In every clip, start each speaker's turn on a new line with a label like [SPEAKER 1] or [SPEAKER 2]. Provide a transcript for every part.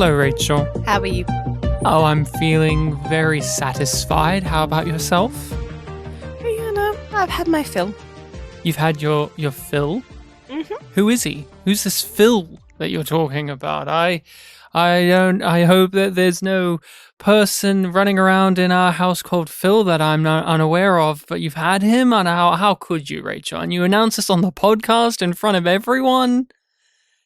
[SPEAKER 1] Hello, Rachel.
[SPEAKER 2] How are you?
[SPEAKER 1] Oh, I'm feeling very satisfied. How about yourself?
[SPEAKER 2] You know, I've had my fill.
[SPEAKER 1] You've had your fill?
[SPEAKER 2] Mm-hmm.
[SPEAKER 1] Who is he? Who's this Phil that you're talking about? I hope that there's no person running around in our house called Phil that I'm not unaware of, but you've had him? And how could you, Rachel? And you announce this on the podcast in front of everyone?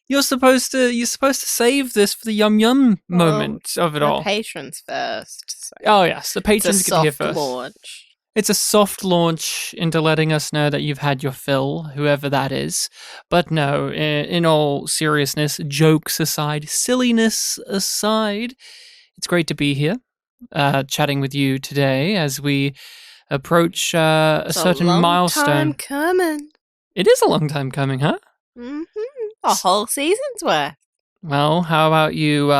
[SPEAKER 1] You're supposed to save this for the yum moment of it all.
[SPEAKER 2] The patrons first. So
[SPEAKER 1] Oh yes, the patrons get to hear first.
[SPEAKER 2] Launch.
[SPEAKER 1] It's a soft launch into letting us know that you've had your fill, whoever that is. But no, in all seriousness, jokes aside, silliness aside, it's great to be here, chatting with you today as we approach a certain milestone.
[SPEAKER 2] Time coming.
[SPEAKER 1] It is a long time coming, huh?
[SPEAKER 2] Mm-hmm. A whole season's worth.
[SPEAKER 1] Well, how about you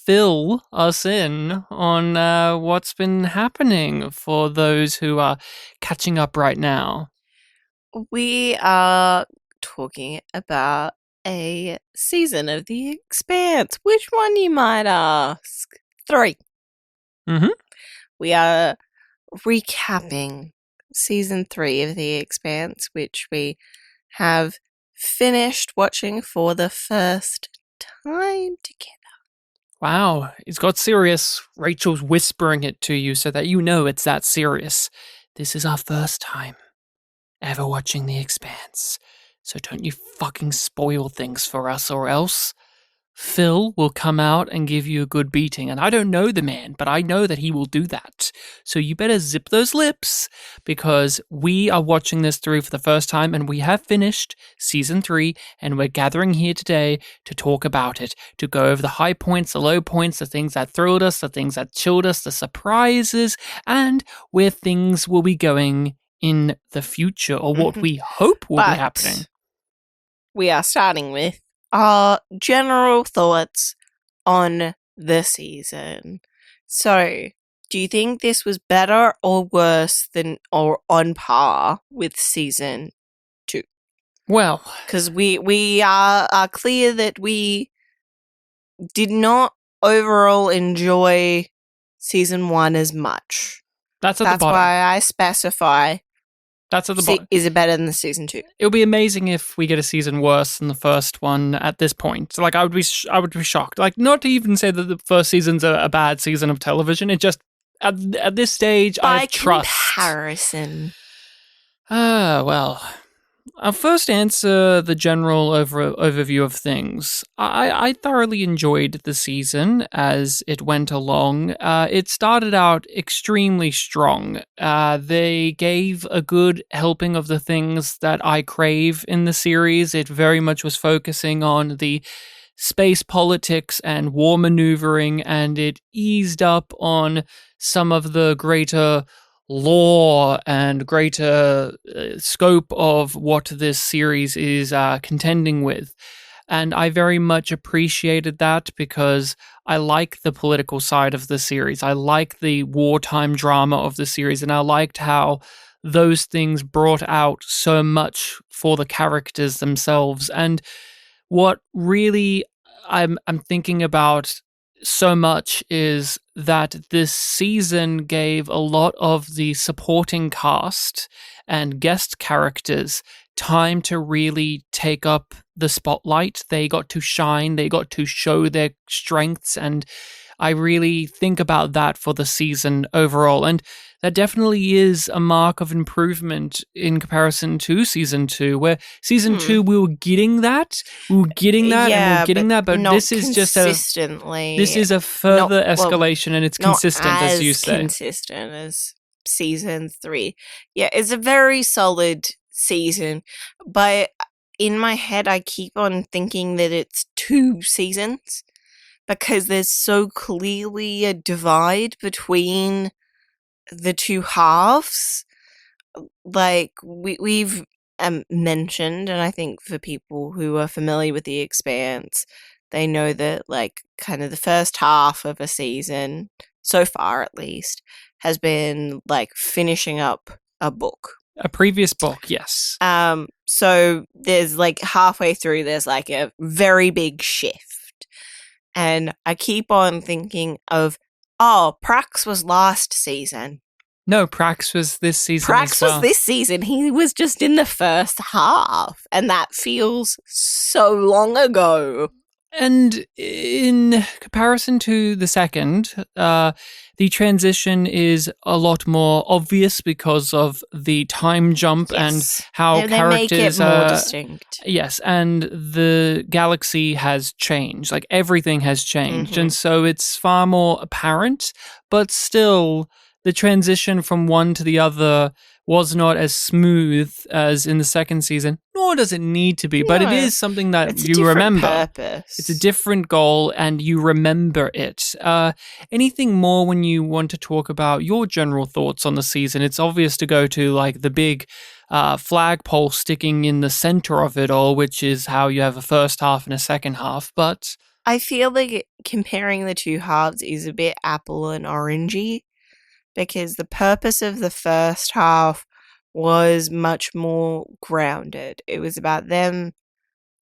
[SPEAKER 1] fill us in on what's been happening for those who are catching up right now?
[SPEAKER 2] We are talking about a season of The Expanse. Which one, you might ask? 3.
[SPEAKER 1] Mm-hmm.
[SPEAKER 2] We are recapping season 3 of The Expanse, which we have finished watching for the first time together.
[SPEAKER 1] Wow, it's got serious. Rachel's whispering it to you so that you know it's that serious. This is our first time ever watching The Expanse, so don't you fucking spoil things for us or else Phil will come out and give you a good beating. And I don't know the man, but I know that he will do that. So you better zip those lips, because we are watching this through for the first time and we have finished season 3 and we're gathering here today to talk about it, to go over the high points, the low points, the things that thrilled us, the things that chilled us, the surprises, and where things will be going in the future, or what we hope will be happening.
[SPEAKER 2] We are starting with our general thoughts on the season. So, do you think this was better or worse than, or on par with season 2?
[SPEAKER 1] Well,
[SPEAKER 2] because we are clear that we did not overall enjoy season 1 as much.
[SPEAKER 1] That's the bottom.
[SPEAKER 2] That's why I specify.
[SPEAKER 1] That's at the bottom.
[SPEAKER 2] Is it better than season 2?
[SPEAKER 1] It would be amazing if we get a season worse than the first one at this point. So, like, I would be shocked. Like, not to even say that the first season's a bad season of television. It just, at this stage, I trust.
[SPEAKER 2] By comparison.
[SPEAKER 1] Well, I'll first answer the general overview of things. I thoroughly enjoyed the season as it went along. It started out extremely strong. They gave a good helping of the things that I crave in the series. It very much was focusing on the space politics and war maneuvering, and it eased up on some of the greater lore and greater scope of what this series is contending with. And I very much appreciated that, because I like the political side of the series. I like the wartime drama of the series, and I liked how those things brought out so much for the characters themselves. And what really I'm thinking about so much is that this season gave a lot of the supporting cast and guest characters time to really take up the spotlight. They got to shine, they got to show their strengths, and I really think about that for the season overall. And that definitely is a mark of improvement in comparison to season 2, where season 2 we were getting that, but this is just a further escalation, and it's consistent, as you say.
[SPEAKER 2] Consistent as season 3. Yeah, it's a very solid season, but in my head I keep on thinking that it's 2 seasons, because there's so clearly a divide between the 2 halves. Like, we've mentioned, and I think for people who are familiar with The Expanse, they know that, like, kind of the first half of a season, so far at least, has been, like, finishing up a book.
[SPEAKER 1] A previous book, yes.
[SPEAKER 2] So there's, like, halfway through, there's, like, a very big shift. And I keep on thinking of, oh, Prax was last season.
[SPEAKER 1] No, Prax was this season as
[SPEAKER 2] Prax was
[SPEAKER 1] well.
[SPEAKER 2] this season. He was just in the first half. And that feels so long ago.
[SPEAKER 1] And in comparison to the second, the transition is a lot more obvious because of the time jump and how
[SPEAKER 2] they make it
[SPEAKER 1] characters
[SPEAKER 2] more distinct.
[SPEAKER 1] Yes, and the galaxy has changed. Like everything has changed. And so it's far more apparent, but still the transition from one to the other was not as smooth as in the second season, nor does it need to be, but it is something that
[SPEAKER 2] it's
[SPEAKER 1] you remember.
[SPEAKER 2] Purpose.
[SPEAKER 1] It's a different goal and you remember it. Anything more when you want to talk about your general thoughts on the season? It's obvious to go to like the big flagpole sticking in the center of it all, which is how you have a first half and a second half, but
[SPEAKER 2] I feel like comparing the two halves is a bit apple and orangey, because the purpose of the first half was much more grounded. It was about them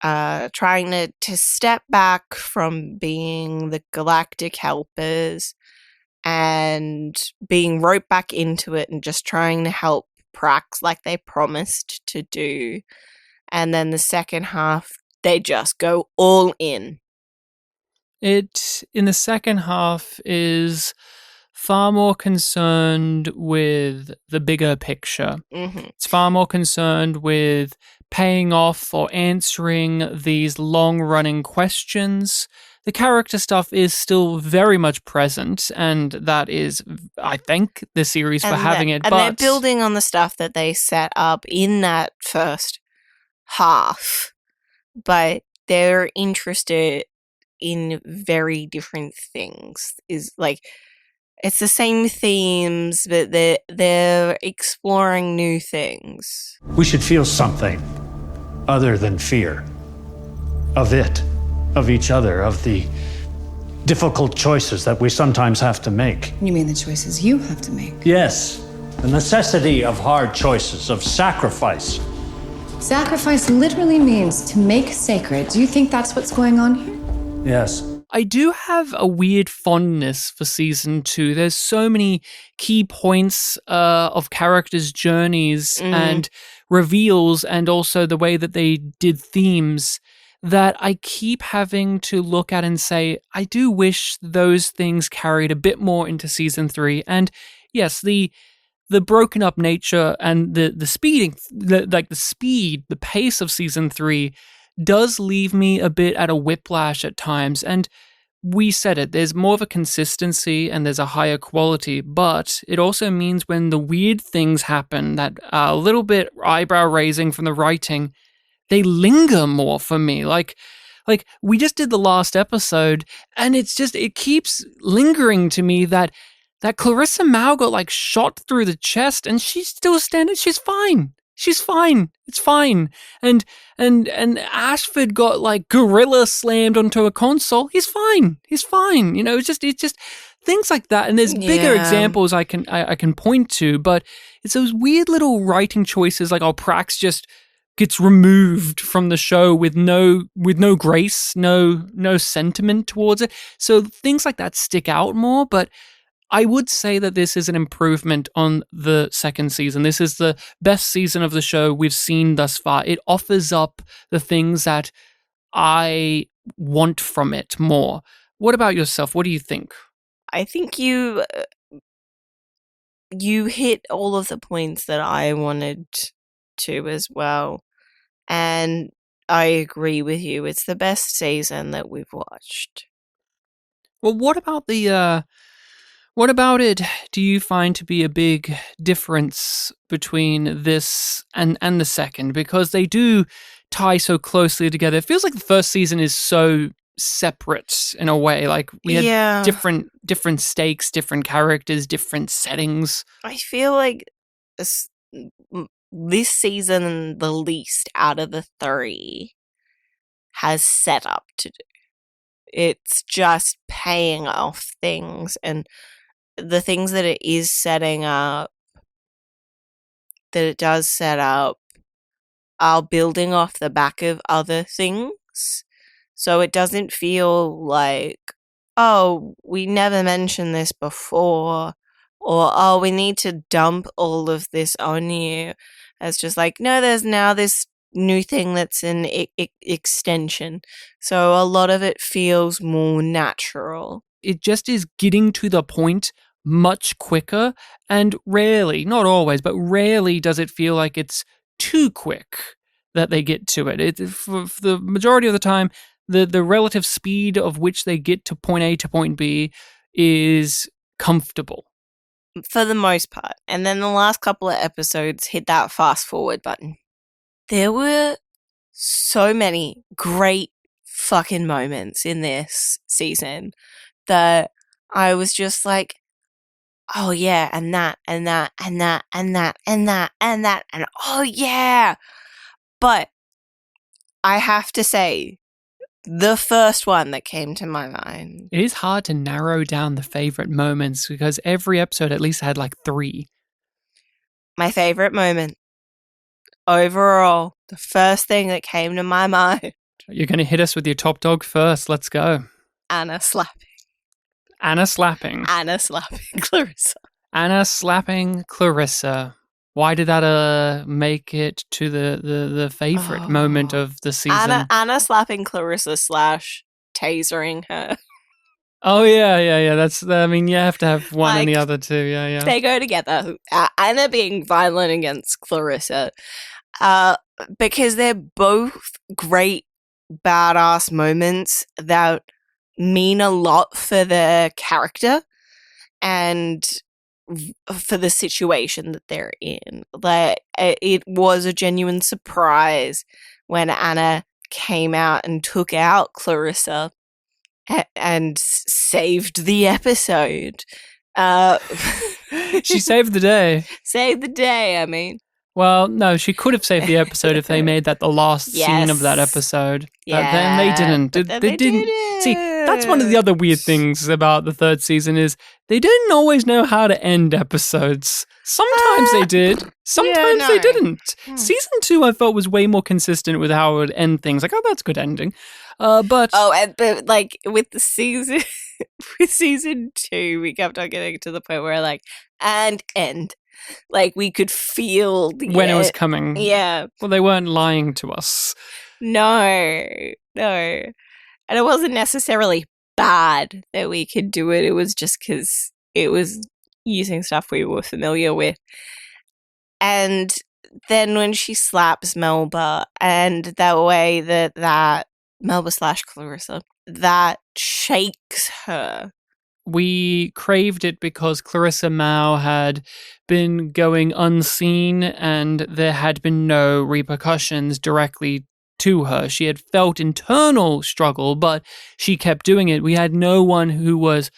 [SPEAKER 2] trying to step back from being the galactic helpers and being roped back into it and just trying to help Prax like they promised to do. And then the second half, they just go all in.
[SPEAKER 1] It, in the second half, is far more concerned with the bigger picture. It's far more concerned with paying off or answering these long-running questions. The character stuff is still very much present, and that is, I thank the series for having it.
[SPEAKER 2] And they're building on the stuff that they set up in that first half, but they're interested in very different things. Is like, it's the same themes, but they're exploring new things.
[SPEAKER 3] We should feel something other than fear. Of it, of each other, of the difficult choices that we sometimes have to make.
[SPEAKER 4] You mean the choices you have to make?
[SPEAKER 3] Yes, the necessity of hard choices, of sacrifice.
[SPEAKER 4] Sacrifice literally means to make sacred. Do you think that's what's going on here?
[SPEAKER 3] Yes.
[SPEAKER 1] I do have a weird fondness for season 2. There's so many key points of characters' journeys and reveals, and also the way that they did themes, that I keep having to look at and say, I do wish those things carried a bit more into season 3. And yes, the broken up nature and the speeding, the pace of season 3 does leave me a bit at a whiplash at times. And we said it, there's more of a consistency and there's a higher quality, but it also means when the weird things happen that are a little bit eyebrow raising from the writing, they linger more for me. Like we just did the last episode, and it keeps lingering to me that Clarissa Mao got like shot through the chest and she's still standing. She's fine. She's fine. It's fine. And Ashford got like gorilla slammed onto a console. He's fine. He's fine. You know, it's just things like that. And there's bigger examples I can point to, but it's those weird little writing choices like, oh, Prax just gets removed from the show with no grace, no sentiment towards it. So things like that stick out more, but I would say that this is an improvement on the second season. This is the best season of the show we've seen thus far. It offers up the things that I want from it more. What about yourself? What do you think?
[SPEAKER 2] I think you hit all of the points that I wanted to as well. And I agree with you. It's the best season that we've watched.
[SPEAKER 1] Well, what about what about it do you find to be a big difference between this and the second? Because they do tie so closely together. It feels like the first season is so separate in a way. Like we had different stakes, different characters, different settings.
[SPEAKER 2] I feel like this season, the least out of the 3 has set up to do. It's just paying off things, and the things that it is setting up, that it does set up, are building off the back of other things. So it doesn't feel like, oh, we never mentioned this before, or, oh, we need to dump all of this on you. It's just like, no, there's now this new thing that's an extension. So a lot of it feels more natural.
[SPEAKER 1] It just is getting to the point much quicker, and rarely, not always, but rarely does it feel like it's too quick that they get to it. For the majority of the time, the relative speed of which they get to point A to point B is comfortable.
[SPEAKER 2] For the most part. And then the last couple of episodes hit that fast forward button. There were so many great fucking moments in this season that I was just like, oh yeah, and that, and that, and that, and that, and that, and that, and oh yeah. But I have to say, the first one that came to my mind.
[SPEAKER 1] It is hard to narrow down the favorite moments because every episode at least had like 3.
[SPEAKER 2] My favorite moment, overall, the first thing that came to my mind.
[SPEAKER 1] You're going to hit us with your top dog first. Let's go.
[SPEAKER 2] Anna slapping.
[SPEAKER 1] Anna slapping.
[SPEAKER 2] Anna slapping Clarissa.
[SPEAKER 1] Anna slapping Clarissa. Why did that make it to the favorite moment of the season?
[SPEAKER 2] Anna slapping Clarissa / tasering her.
[SPEAKER 1] Oh yeah. That's, I mean, you have to have one and the other too. Yeah.
[SPEAKER 2] They go together. Anna being violent against Clarissa, because they're both great badass moments that mean a lot for the character and for the situation that they're in. Like, it was a genuine surprise when Anna came out and took out Clarissa and saved the episode.
[SPEAKER 1] She saved the day.
[SPEAKER 2] Saved the day, I mean.
[SPEAKER 1] Well, no, she could have saved the episode if they made that the last scene of that episode.
[SPEAKER 2] Yeah,
[SPEAKER 1] but then they didn't. They didn't. See, that's one of the other weird things about the third season is they didn't always know how to end episodes. Sometimes they did. Sometimes they didn't. Season 2, I felt, was way more consistent with how it would end things. Like, oh, that's a good ending. But
[SPEAKER 2] like with the season, with season 2, we kept on getting to the point where like, and end. Like, we could feel
[SPEAKER 1] when it was coming.
[SPEAKER 2] Yeah.
[SPEAKER 1] Well, they weren't lying to us.
[SPEAKER 2] No. And it wasn't necessarily bad that we could do it. It was just because it was using stuff we were familiar with. And then when she slaps Melba, and that way that Melba / Clarissa, that shakes her.
[SPEAKER 1] We craved it because Clarissa Mao had been going unseen and there had been no repercussions directly to her. She had felt internal struggle, but she kept doing it. We had no one who was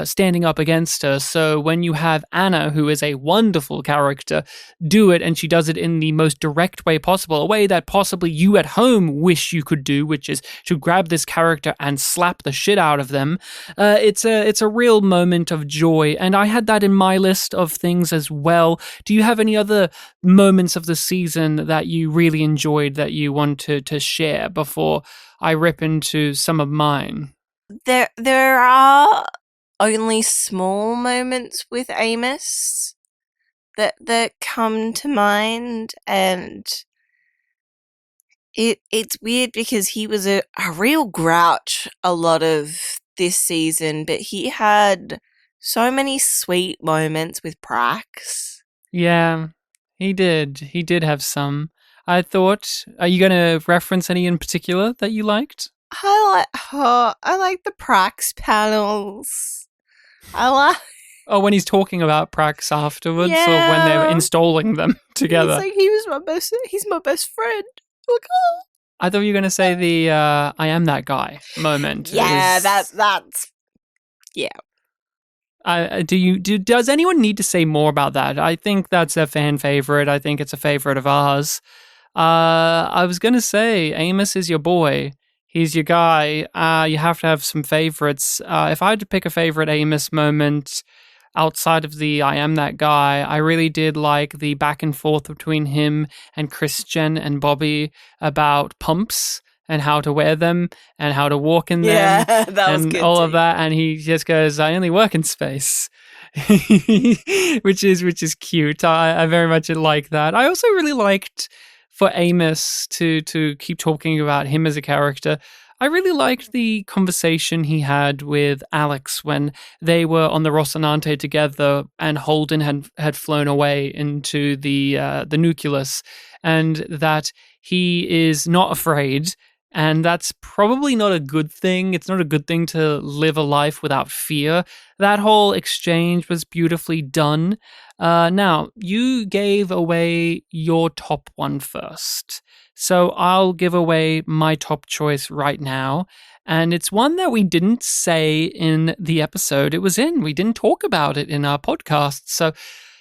[SPEAKER 1] standing up against her. So when you have Anna, who is a wonderful character, do it, and she does it in the most direct way possible, a way that possibly you at home wish you could do, which is to grab this character and slap the shit out of them. It's a real moment of joy, and I had that in my list of things as well. Do you have any other moments of the season that you really enjoyed that you want to share before I rip into some of mine?
[SPEAKER 2] There are only small moments with Amos that come to mind, and it's weird because he was a real grouch a lot of this season, but he had so many sweet moments with Prax.
[SPEAKER 1] Yeah, he did. He did have some. I thought, are you going to reference any in particular that you liked?
[SPEAKER 2] I like the Prax panels.
[SPEAKER 1] Oh, when he's talking about Prax afterwards,
[SPEAKER 2] Yeah.
[SPEAKER 1] or when they're installing them together.
[SPEAKER 2] He's like, he's my best friend. Like, oh.
[SPEAKER 1] I thought you were going to say the I am that guy moment.
[SPEAKER 2] Yeah, that's yeah.
[SPEAKER 1] Does anyone need to say more about that? I think that's a fan favorite. I think it's a favorite of ours. I was going to say Amos is your boy. He's your guy. You have to have some favorites. If I had to pick a favorite Amos moment outside of the I am that guy, I really did like the back and forth between him and Christian and Bobby about pumps and how to wear them and how to walk in them
[SPEAKER 2] Yeah, that was
[SPEAKER 1] and
[SPEAKER 2] good
[SPEAKER 1] all
[SPEAKER 2] too.
[SPEAKER 1] of that. And he just goes, I only work in space. which is cute. I very much like that. I also really liked for Amos to keep talking about him as a character. I really liked the conversation he had with Alex when they were on the Rocinante together, and Holden had flown away into the nucleus, and that he is not afraid. And that's probably not a good thing. It's not a good thing to live a life without fear. That whole exchange was beautifully done. Now, you gave away your top one first. So I'll give away my top choice right now. And it's one that we didn't say in the episode it was in. We didn't talk about it in our podcast. So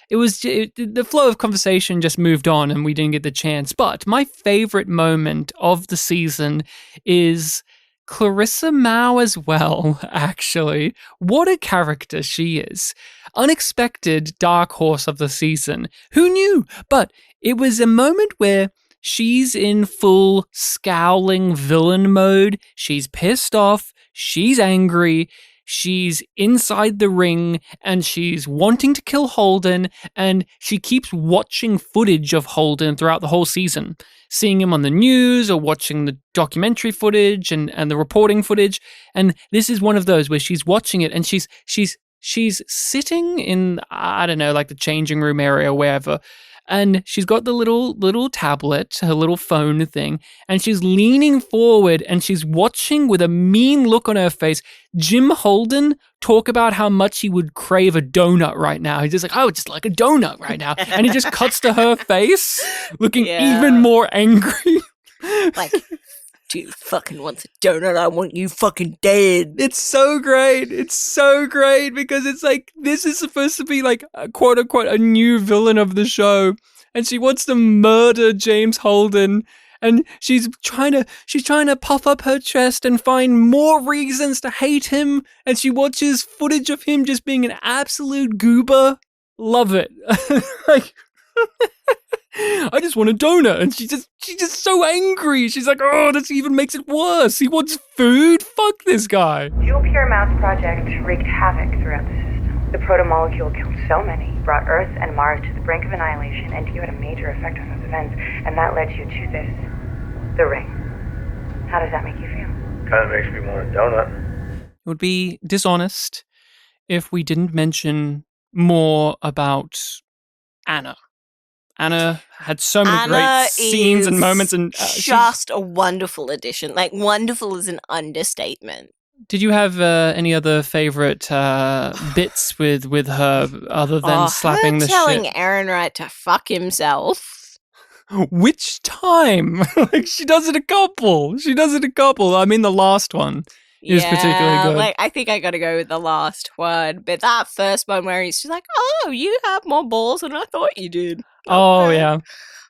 [SPEAKER 1] the flow of conversation just moved on and we didn't get the chance. But my favorite moment of the season is Clarissa Mao as well, actually. What a character she is. Unexpected dark horse of the season. Who knew? But it was a moment where she's in full scowling villain mode. She's pissed off. She's angry. She's inside the ring and she's wanting to kill Holden, and she keeps watching footage of Holden throughout the whole season, seeing him on the news or watching the documentary footage and the reporting footage. And this is one of those where she's watching it and she's sitting in, I don't know, like the changing room area or wherever. And she's got the little tablet, her little phone thing, and she's leaning forward and she's watching with a mean look on her face Jim Holden talk about how much he would crave a donut right now. He's just like, I would just like a donut right now. And he just cuts to her face, looking even more angry.
[SPEAKER 2] Like, do you fucking want a donut? I want you fucking dead.
[SPEAKER 1] It's so great. It's so great because it's like, this is supposed to be like a quote unquote a new villain of the show. And she wants to murder James Holden. And she's trying to puff up her chest and find more reasons to hate him. And she watches footage of him just being an absolute goober. Love it. Like, I just want a donut, and she's just so angry. She's like, oh, this even makes it worse. He wants food? Fuck this guy.
[SPEAKER 5] Dual Pure Mouse Project wreaked havoc throughout the system. The protomolecule killed so many, brought Earth and Mars to the brink of annihilation, and you had a major effect on those events, and that led you to this. The ring. How does that make you feel?
[SPEAKER 6] Kind of makes me want a donut.
[SPEAKER 1] It would be dishonest if we didn't mention more about Anna. Anna had so many great scenes and moments, and
[SPEAKER 2] just a wonderful addition. Like, wonderful is an understatement.
[SPEAKER 1] Did you have any other favorite bits with her other than slapping the shit?
[SPEAKER 2] Telling Aaron Wright to fuck himself.
[SPEAKER 1] Which time? Like, she does it a couple. I mean, the last one is particularly good.
[SPEAKER 2] Like, I think I gotta go with the last one. But that first one where he's just like, oh, you have more balls than I thought you did.
[SPEAKER 1] Oh, yeah.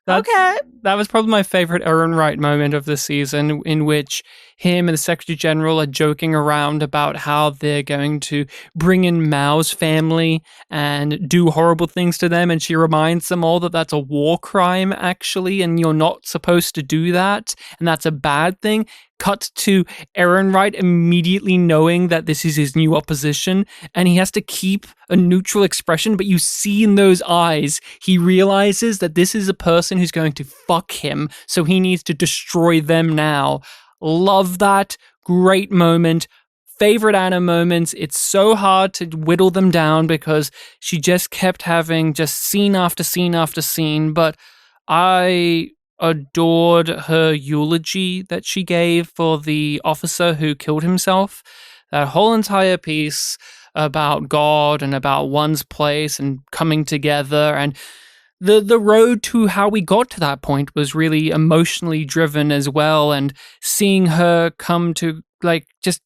[SPEAKER 2] Okay.
[SPEAKER 1] That was probably my favorite Aaron Wright moment of the season, in which him and the Secretary General are joking around about how they're going to bring in Mao's family and do horrible things to them. And she reminds them all that that's a war crime, actually, and you're not supposed to do that. And that's a bad thing. Cut to Aaron Wright immediately knowing that this is his new opposition, and he has to keep a neutral expression, but you see in those eyes, he realizes that this is a person who's going to fuck him, so he needs to destroy them now. Love that. Great moment. Favorite Anna moments. It's so hard to whittle them down because she just kept having just scene after scene after scene, but I adored her eulogy that she gave for the officer who killed himself. That whole entire piece about God and about one's place and coming together, and the road to how we got to that point was really emotionally driven as well, and seeing her come to like just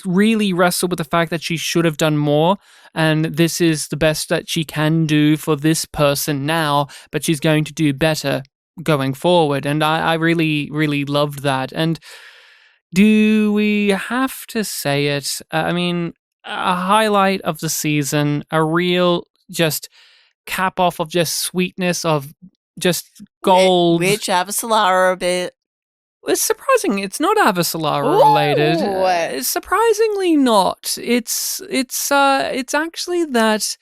[SPEAKER 1] really wrestle with the fact that she should have done more, and this is the best that she can do for this person now, but she's going to do better going forward. And I really, really loved that. And do we have to say it? I mean, a highlight of the season, a real just cap off of just sweetness, of just gold.
[SPEAKER 2] Which Avasarala a bit.
[SPEAKER 1] It's surprising. It's not Avasarala related.
[SPEAKER 2] Ooh.
[SPEAKER 1] It's surprisingly not. It's actually that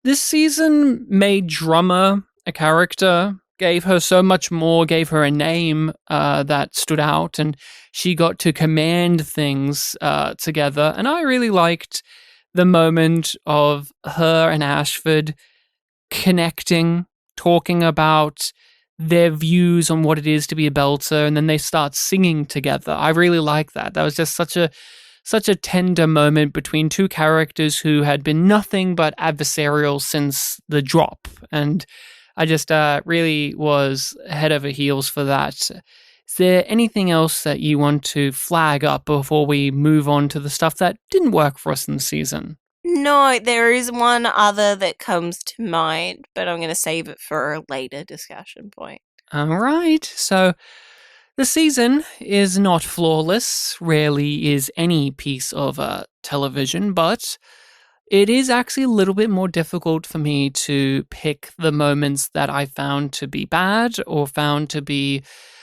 [SPEAKER 1] this season made Drummer a character, gave her so much more, gave her a name that stood out, and she got to command things together. And I really liked the moment of her and Ashford connecting, talking about their views on what it is to be a belter, and then they start singing together. I really like that. That was just such a tender moment between two characters who had been nothing but adversarial since the drop, and I just really was head over heels for that. Is there anything else that you want to flag up before we move on to the stuff that didn't work for us in the season?
[SPEAKER 2] No, there is one other that comes to mind, but I'm going to save it for a later discussion point.
[SPEAKER 1] All right. So the season is not flawless, rarely is any piece of television, but it is actually a little bit more difficult for me to pick the moments that I found to be bad or found to be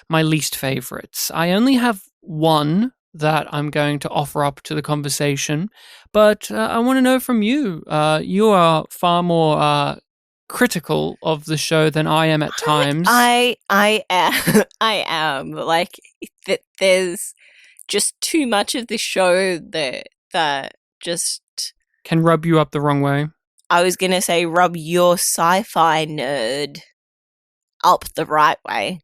[SPEAKER 1] my least favorites. I only have one that I'm going to offer up to the conversation, but I want to know from you. You are far more critical of the show than I am at times.
[SPEAKER 2] I am. I am. Like, there's just too much of the show that just
[SPEAKER 1] can rub you up the wrong way.
[SPEAKER 2] I was going to say rub your sci-fi nerd up the right way.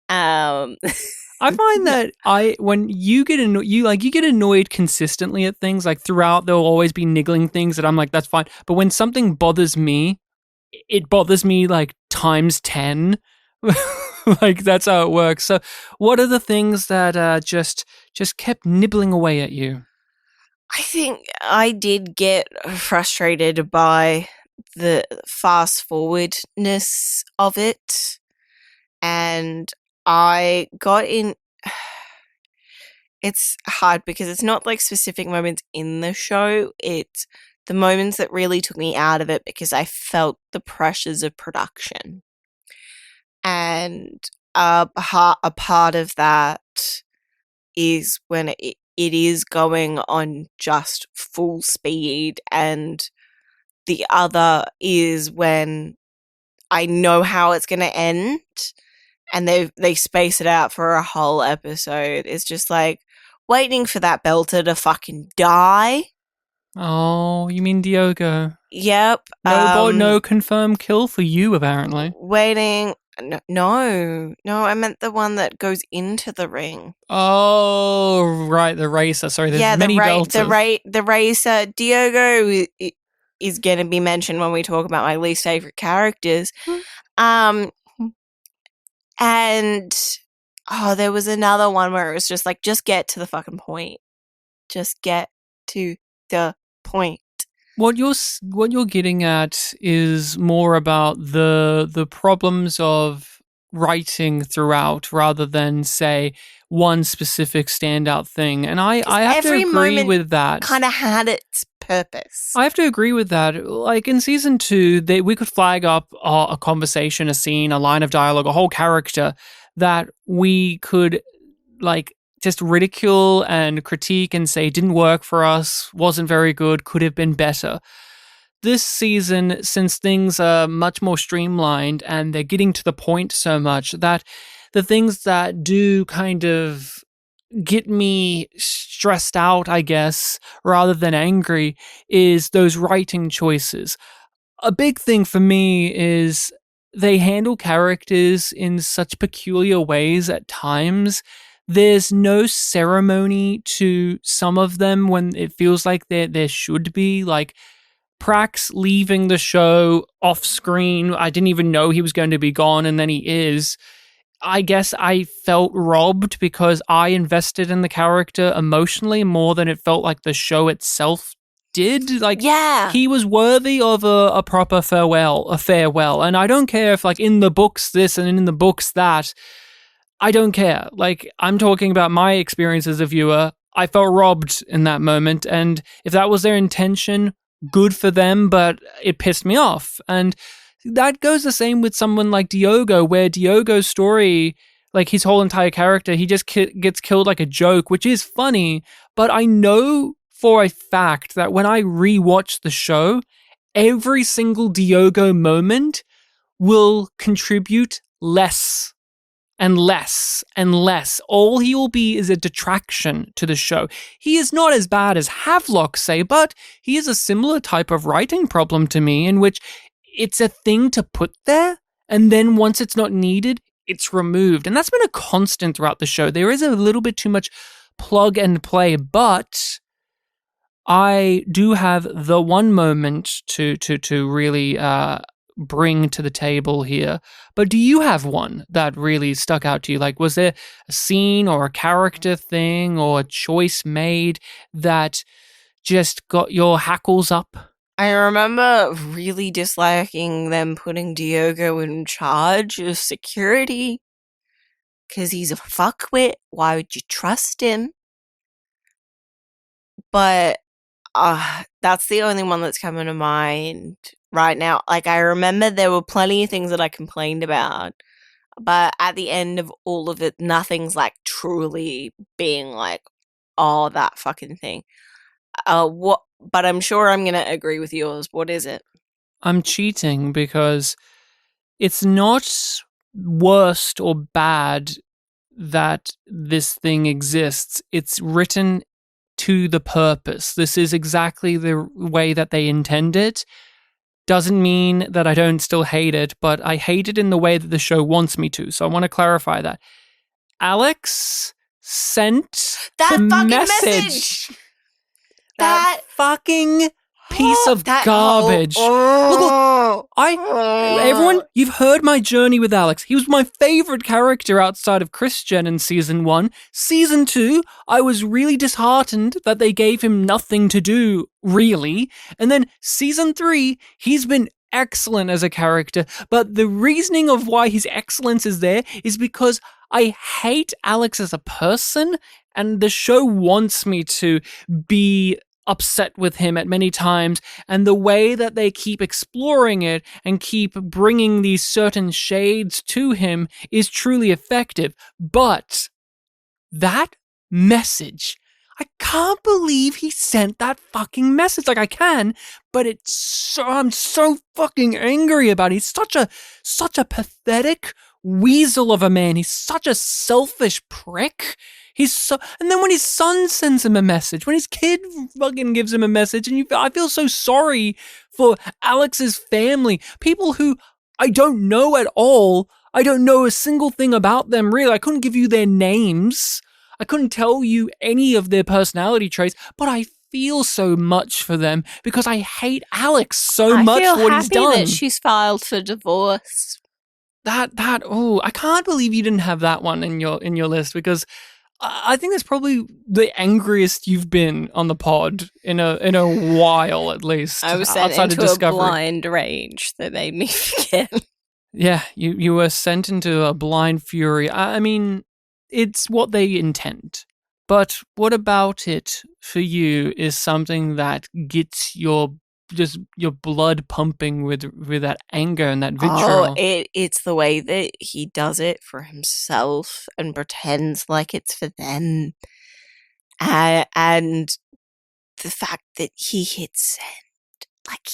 [SPEAKER 1] I find that when you get annoyed consistently at things, like throughout there'll always be niggling things that I'm like, that's fine. But when something bothers me, it bothers me like times 10. Like that's how it works. So what are the things that just kept nibbling away at you?
[SPEAKER 2] I think I did get frustrated by the fast forwardness of it, and I got in. It's hard because it's not like specific moments in the show, it's the moments that really took me out of it because I felt the pressures of production. And a part of that is when it is going on just full speed, and the other is when I know how it's going to end, and they space it out for a whole episode. It's just like waiting for that belter to fucking die.
[SPEAKER 1] Oh, you mean Diogo?
[SPEAKER 2] Yep.
[SPEAKER 1] No confirmed kill for you, apparently.
[SPEAKER 2] Waiting. No, I meant the one that goes into the ring.
[SPEAKER 1] Oh, right, the racer. Sorry, there's many belters.
[SPEAKER 2] The racer. Diogo is going to be mentioned when we talk about my least favorite characters. And there was another one where it was just like, just get to the fucking point. Just get to the point.
[SPEAKER 1] What you're getting at is more about the problems of writing throughout rather than, say, one specific standout thing. And I have to agree with that.
[SPEAKER 2] Kind of had its purpose.
[SPEAKER 1] I have to agree with that. Like in season 2, we could flag up a conversation, a scene, a line of dialogue, a whole character that we could like just ridicule and critique and say didn't work for us, wasn't very good, could have been better. This season, since things are much more streamlined and they're getting to the point so much, that the things that do kind of get me stressed out, I guess, rather than angry, is those writing choices. A big thing for me is they handle characters in such peculiar ways at times. There's no ceremony to some of them when it feels like there should be. Like Prax leaving the show off screen. I didn't even know he was going to be gone, and then he is. I guess I felt robbed because I invested in the character emotionally more than it felt like the show itself did. Like,
[SPEAKER 2] yeah,
[SPEAKER 1] he was worthy of a proper farewell. And I don't care if, like, in the books this and in the books that. I don't care. Like, I'm talking about my experience as a viewer. I felt robbed in that moment, and if that was their intention, good for them, but it pissed me off. And that goes the same with someone like Diogo, where Diogo's story, like his whole entire character, he just gets killed like a joke, which is funny. But I know for a fact that when I rewatch the show, every single Diogo moment will contribute less and less and less. All he will be is a detraction to the show. He is not as bad as Havelock, say, but he is a similar type of writing problem to me, in which it's a thing to put there, and then once it's not needed, it's removed. And that's been a constant throughout the show. There is a little bit too much plug and play, but I do have the one moment to really bring to the table here. But do you have one that really stuck out to you? Like, was there a scene or a character thing or a choice made that just got your hackles up?
[SPEAKER 2] I remember really disliking them putting Diogo in charge of security. Because he's a fuckwit. Why would you trust him? But that's the only one that's coming to mind right now. Like, I remember there were plenty of things that I complained about, but at the end of all of it, nothing's like truly being like, oh, that fucking thing. But I'm sure I'm gonna agree with yours. What is it?
[SPEAKER 1] I'm cheating because it's not worst or bad that this thing exists. It's written to the purpose. This is exactly the way that they intend it. Doesn't mean that I don't still hate it, but I hate it in the way that the show wants me to. So I want to clarify that. Alex sent
[SPEAKER 2] That
[SPEAKER 1] the
[SPEAKER 2] fucking
[SPEAKER 1] message.
[SPEAKER 2] That
[SPEAKER 1] fucking piece of
[SPEAKER 2] that
[SPEAKER 1] garbage. Look, everyone, you've heard my journey with Alex. He was my favorite character outside of Christian in season 1. Season 2, I was really disheartened that they gave him nothing to do, really. And then season 3, he's been excellent as a character, but the reasoning of why his excellence is there is because I hate Alex as a person, and the show wants me to be upset with him at many times, and the way that they keep exploring it and keep bringing these certain shades to him is truly effective. But that message, I can't believe he sent that fucking message. Like, I can, but I'm so fucking angry about it. He's such a pathetic weasel of a man. He's such a selfish prick. And then when his son sends him a message, when his kid fucking gives him a message, and I feel so sorry for Alex's family, people who I don't know at all. I don't know a single thing about them, really. I couldn't give you their names. I couldn't tell you any of their personality traits, but I feel so much for them because I hate Alex so much for what he's done.
[SPEAKER 2] I feel happy that she's filed for divorce.
[SPEAKER 1] I can't believe you didn't have that one in your list, because I think that's probably the angriest you've been on the pod in a while, at least.
[SPEAKER 2] I was sent into a blind rage that made me forget.
[SPEAKER 1] Yeah, you were sent into a blind fury. I mean, it's what they intend. But what about it for you is something that gets your blood pumping with that anger and that vitriol?
[SPEAKER 2] Oh, it's the way that he does it for himself and pretends like it's for them. And the fact that he hits send. Like,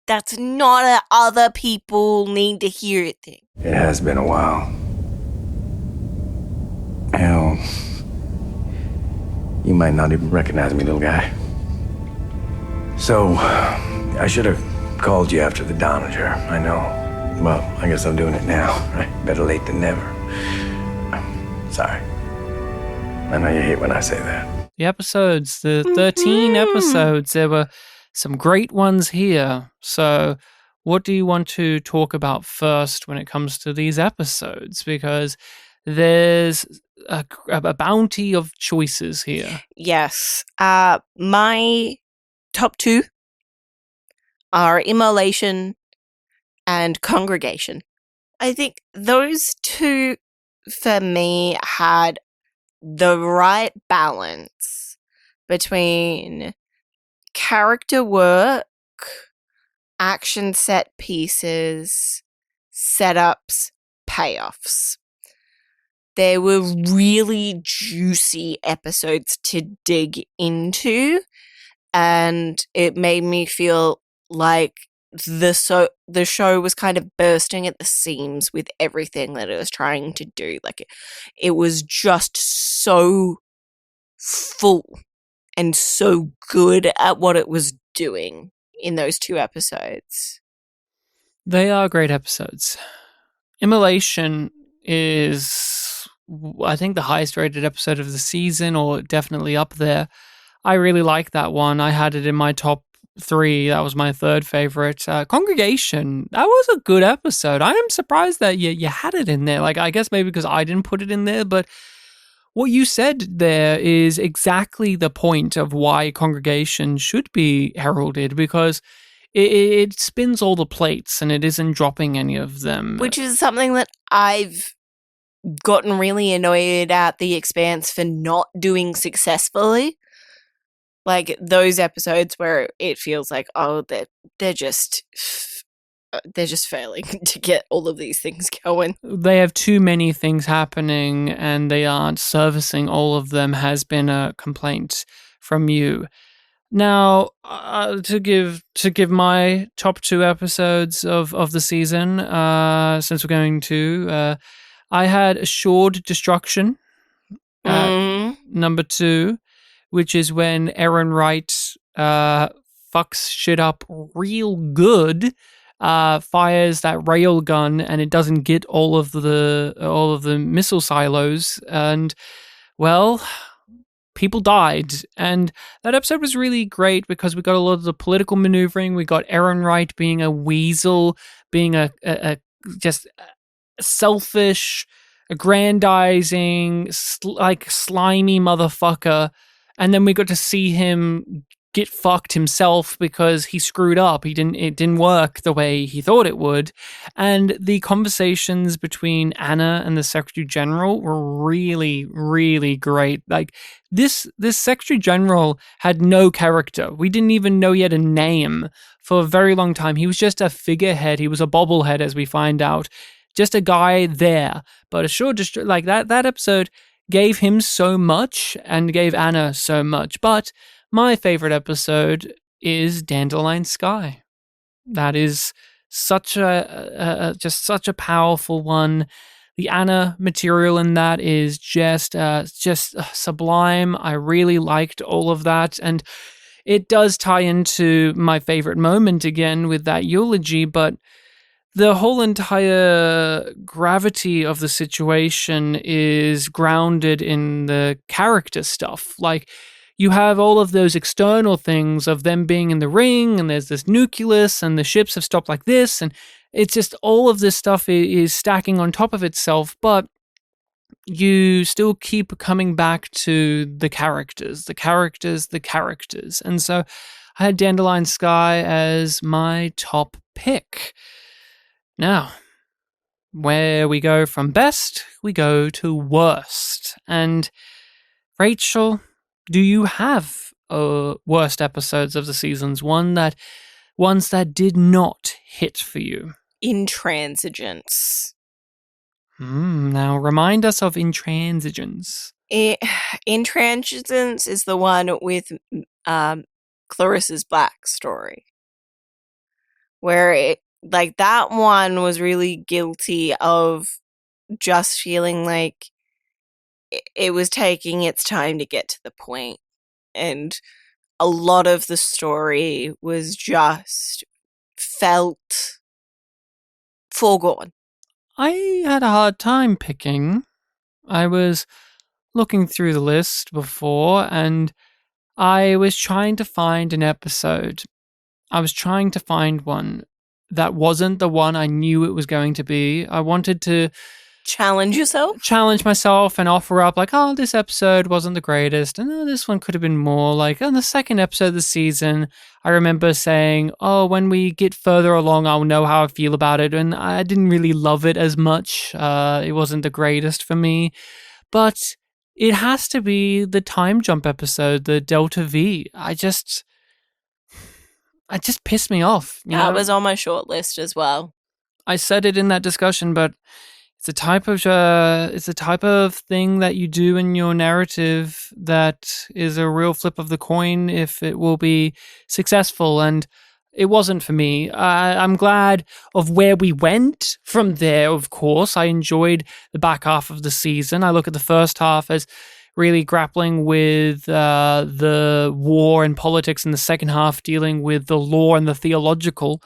[SPEAKER 2] that's not a other people need to hear it thing.
[SPEAKER 6] It has been a while. Hell, you might not even recognize me, little guy. So, I should have called you after the Donager, I know. Well, I guess I'm doing it now, right? Better late than never. Sorry. I know you hate when I say that.
[SPEAKER 1] The episodes, the 13 episodes, there were some great ones here. So what do you want to talk about first when it comes to these episodes? Because there's a bounty of choices here.
[SPEAKER 2] Yes. My top 2 are Immolation and Congregation. I think those 2 for me had the right balance between character work, action set pieces, setups, payoffs. there were really juicy episodes to dig into, and it made me feel like the show was kind of bursting at the seams with everything that it was trying to do. Like it was just so full and so good at what it was doing in those 2 episodes.
[SPEAKER 1] They are great episodes. Immolation is, I think, the highest rated episode of the season, or definitely up there. I really like that one. I had it in my top 3. That was my 3rd favorite. Congregation, that was a good episode. I am surprised that you had it in there. Like, I guess maybe because I didn't put it in there, but what you said there is exactly the point of why Congregation should be heralded, because it spins all the plates and it isn't dropping any of them.
[SPEAKER 2] Which is something that I've gotten really annoyed at The Expanse for not doing successfully. Like those episodes where it feels like, oh, they're just failing to get all of these things going.
[SPEAKER 1] They have too many things happening and they aren't servicing all of them, has been a complaint from you. Now, to give my top 2 episodes of the season, since we're going to, I had Assured Destruction, number 2, which is when Aaron Wright fucks shit up real good, fires that railgun and it doesn't get all of the missile silos, and well, people died. And that episode was really great because we got a lot of the political maneuvering. We got Aaron Wright being a weasel, being a just selfish, aggrandizing, like slimy motherfucker. And then we got to see him get fucked himself because he screwed up. It didn't work the way he thought it would. And the conversations between Anna and the Secretary General were really, really great. Like this Secretary General had no character. We didn't even know he had a name for a very long time. He was just a figurehead. He was a bobblehead, as we find out. Just a guy there. But like that episode gave him so much and gave Anna so much. But my favorite episode is Dandelion Sky. That is such a powerful one. The Anna material in that is just sublime. I really liked all of that, and it does tie into my favorite moment again with that eulogy, but the whole entire gravity of the situation is grounded in the character stuff. Like, you have all of those external things of them being in the ring, and there's this nucleus, and the ships have stopped like this, and it's just all of this stuff is stacking on top of itself, but you still keep coming back to the characters. And so I had Dandelion Sky as my top pick. Now, where we go from best, we go to worst. And Rachel, do you have worst episodes of the seasons? Ones that did not hit for you?
[SPEAKER 2] Intransigence.
[SPEAKER 1] Now, remind us of Intransigence.
[SPEAKER 2] Intransigence is the one with Clarissa's backstory, where that one was really guilty of just feeling like it was taking its time to get to the point, and a lot of the story was just felt foregone.
[SPEAKER 1] I had a hard time picking. I was looking through the list before, and I was trying to find an episode. I was trying to find one that wasn't the one I knew it was going to be. I wanted to
[SPEAKER 2] challenge
[SPEAKER 1] myself and offer up like, oh, this episode wasn't the greatest, and oh, this one could have been more. Like on the second episode of the season, I remember saying, oh, when we get further along, I'll know how I feel about it, and I didn't really love it as much. It wasn't the greatest for me, but it has to be the time jump episode, the Delta V. I just pissed me off.
[SPEAKER 2] That was on my short list as well.
[SPEAKER 1] I said it in that discussion, but It's a type of thing that you do in your narrative that is a real flip of the coin if it will be successful, and it wasn't for me. I'm glad of where we went from there, of course. I enjoyed the back half of the season. I look at the first half as really grappling with the war and politics, and the second half dealing with the law and the theological,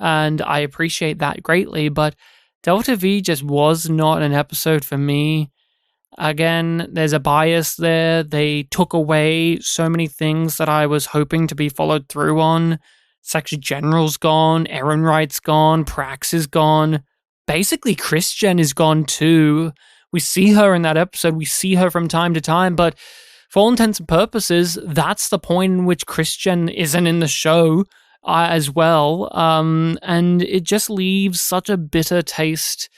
[SPEAKER 1] and I appreciate that greatly, but Delta V just was not an episode for me. Again, there's a bias there. They took away so many things that I was hoping to be followed through on. Section General's gone, Aaron Wright's gone, Prax is gone. Basically, Christian is gone too. We see her in that episode. We see her from time to time, but for all intents and purposes, that's the point in which Christian isn't in the show as well. And it just leaves such a bitter taste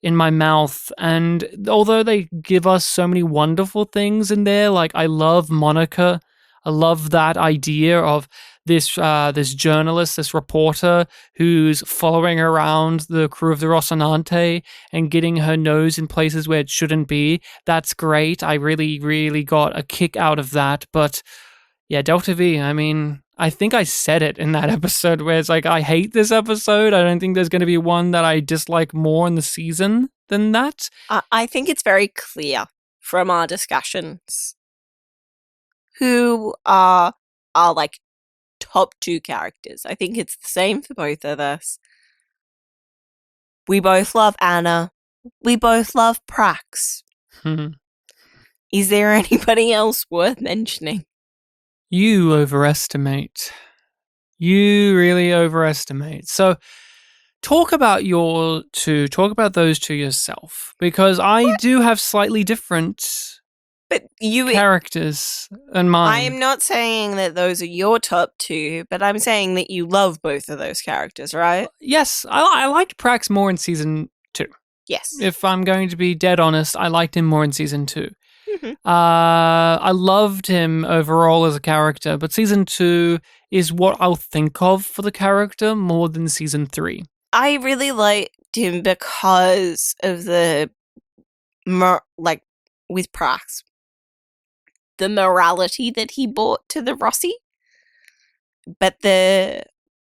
[SPEAKER 1] in my mouth. And although they give us so many wonderful things in there, like I love Monica. I love that idea of this journalist, this reporter who's following around the crew of the Rocinante and getting her nose in places where it shouldn't be. That's great. I really, really got a kick out of that. But yeah, Delta V, I mean, I think I said it in that episode where it's like, I hate this episode. I don't think there's going to be one that I dislike more in the season than that.
[SPEAKER 2] I think it's very clear from our discussions who are like top two characters. I think it's the same for both of us. We both love Anna. We both love Prax. Is there anybody else worth mentioning?
[SPEAKER 1] You overestimate. You really overestimate. So talk about those two yourself, because I do have slightly different characters in mind.
[SPEAKER 2] I am not saying that those are your top two, but I'm saying that you love both of those characters, right?
[SPEAKER 1] Yes, I liked Prax more in season 2.
[SPEAKER 2] Yes.
[SPEAKER 1] If I'm going to be dead honest, I liked him more in season 2.
[SPEAKER 2] Mm-hmm.
[SPEAKER 1] I loved him overall as a character, but season 2 is what I'll think of for the character more than season 3.
[SPEAKER 2] I really liked him because of with Prax, the morality that he brought to the Rossi, but the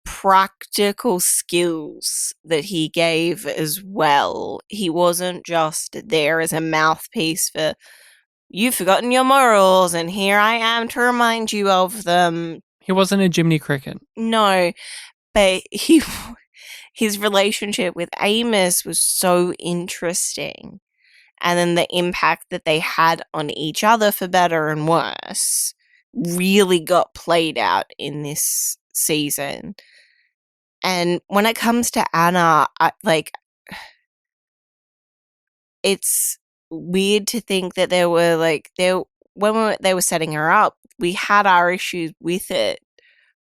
[SPEAKER 2] practical skills that he gave as well. He wasn't just there as a mouthpiece for, you've forgotten your morals and here I am to remind you of them.
[SPEAKER 1] He wasn't a Jiminy Cricket.
[SPEAKER 2] No, but his relationship with Amos was so interesting. And then the impact that they had on each other, for better and worse, really got played out in this season. And when it comes to Anna, it's weird to think that when they were setting her up, we had our issues with it,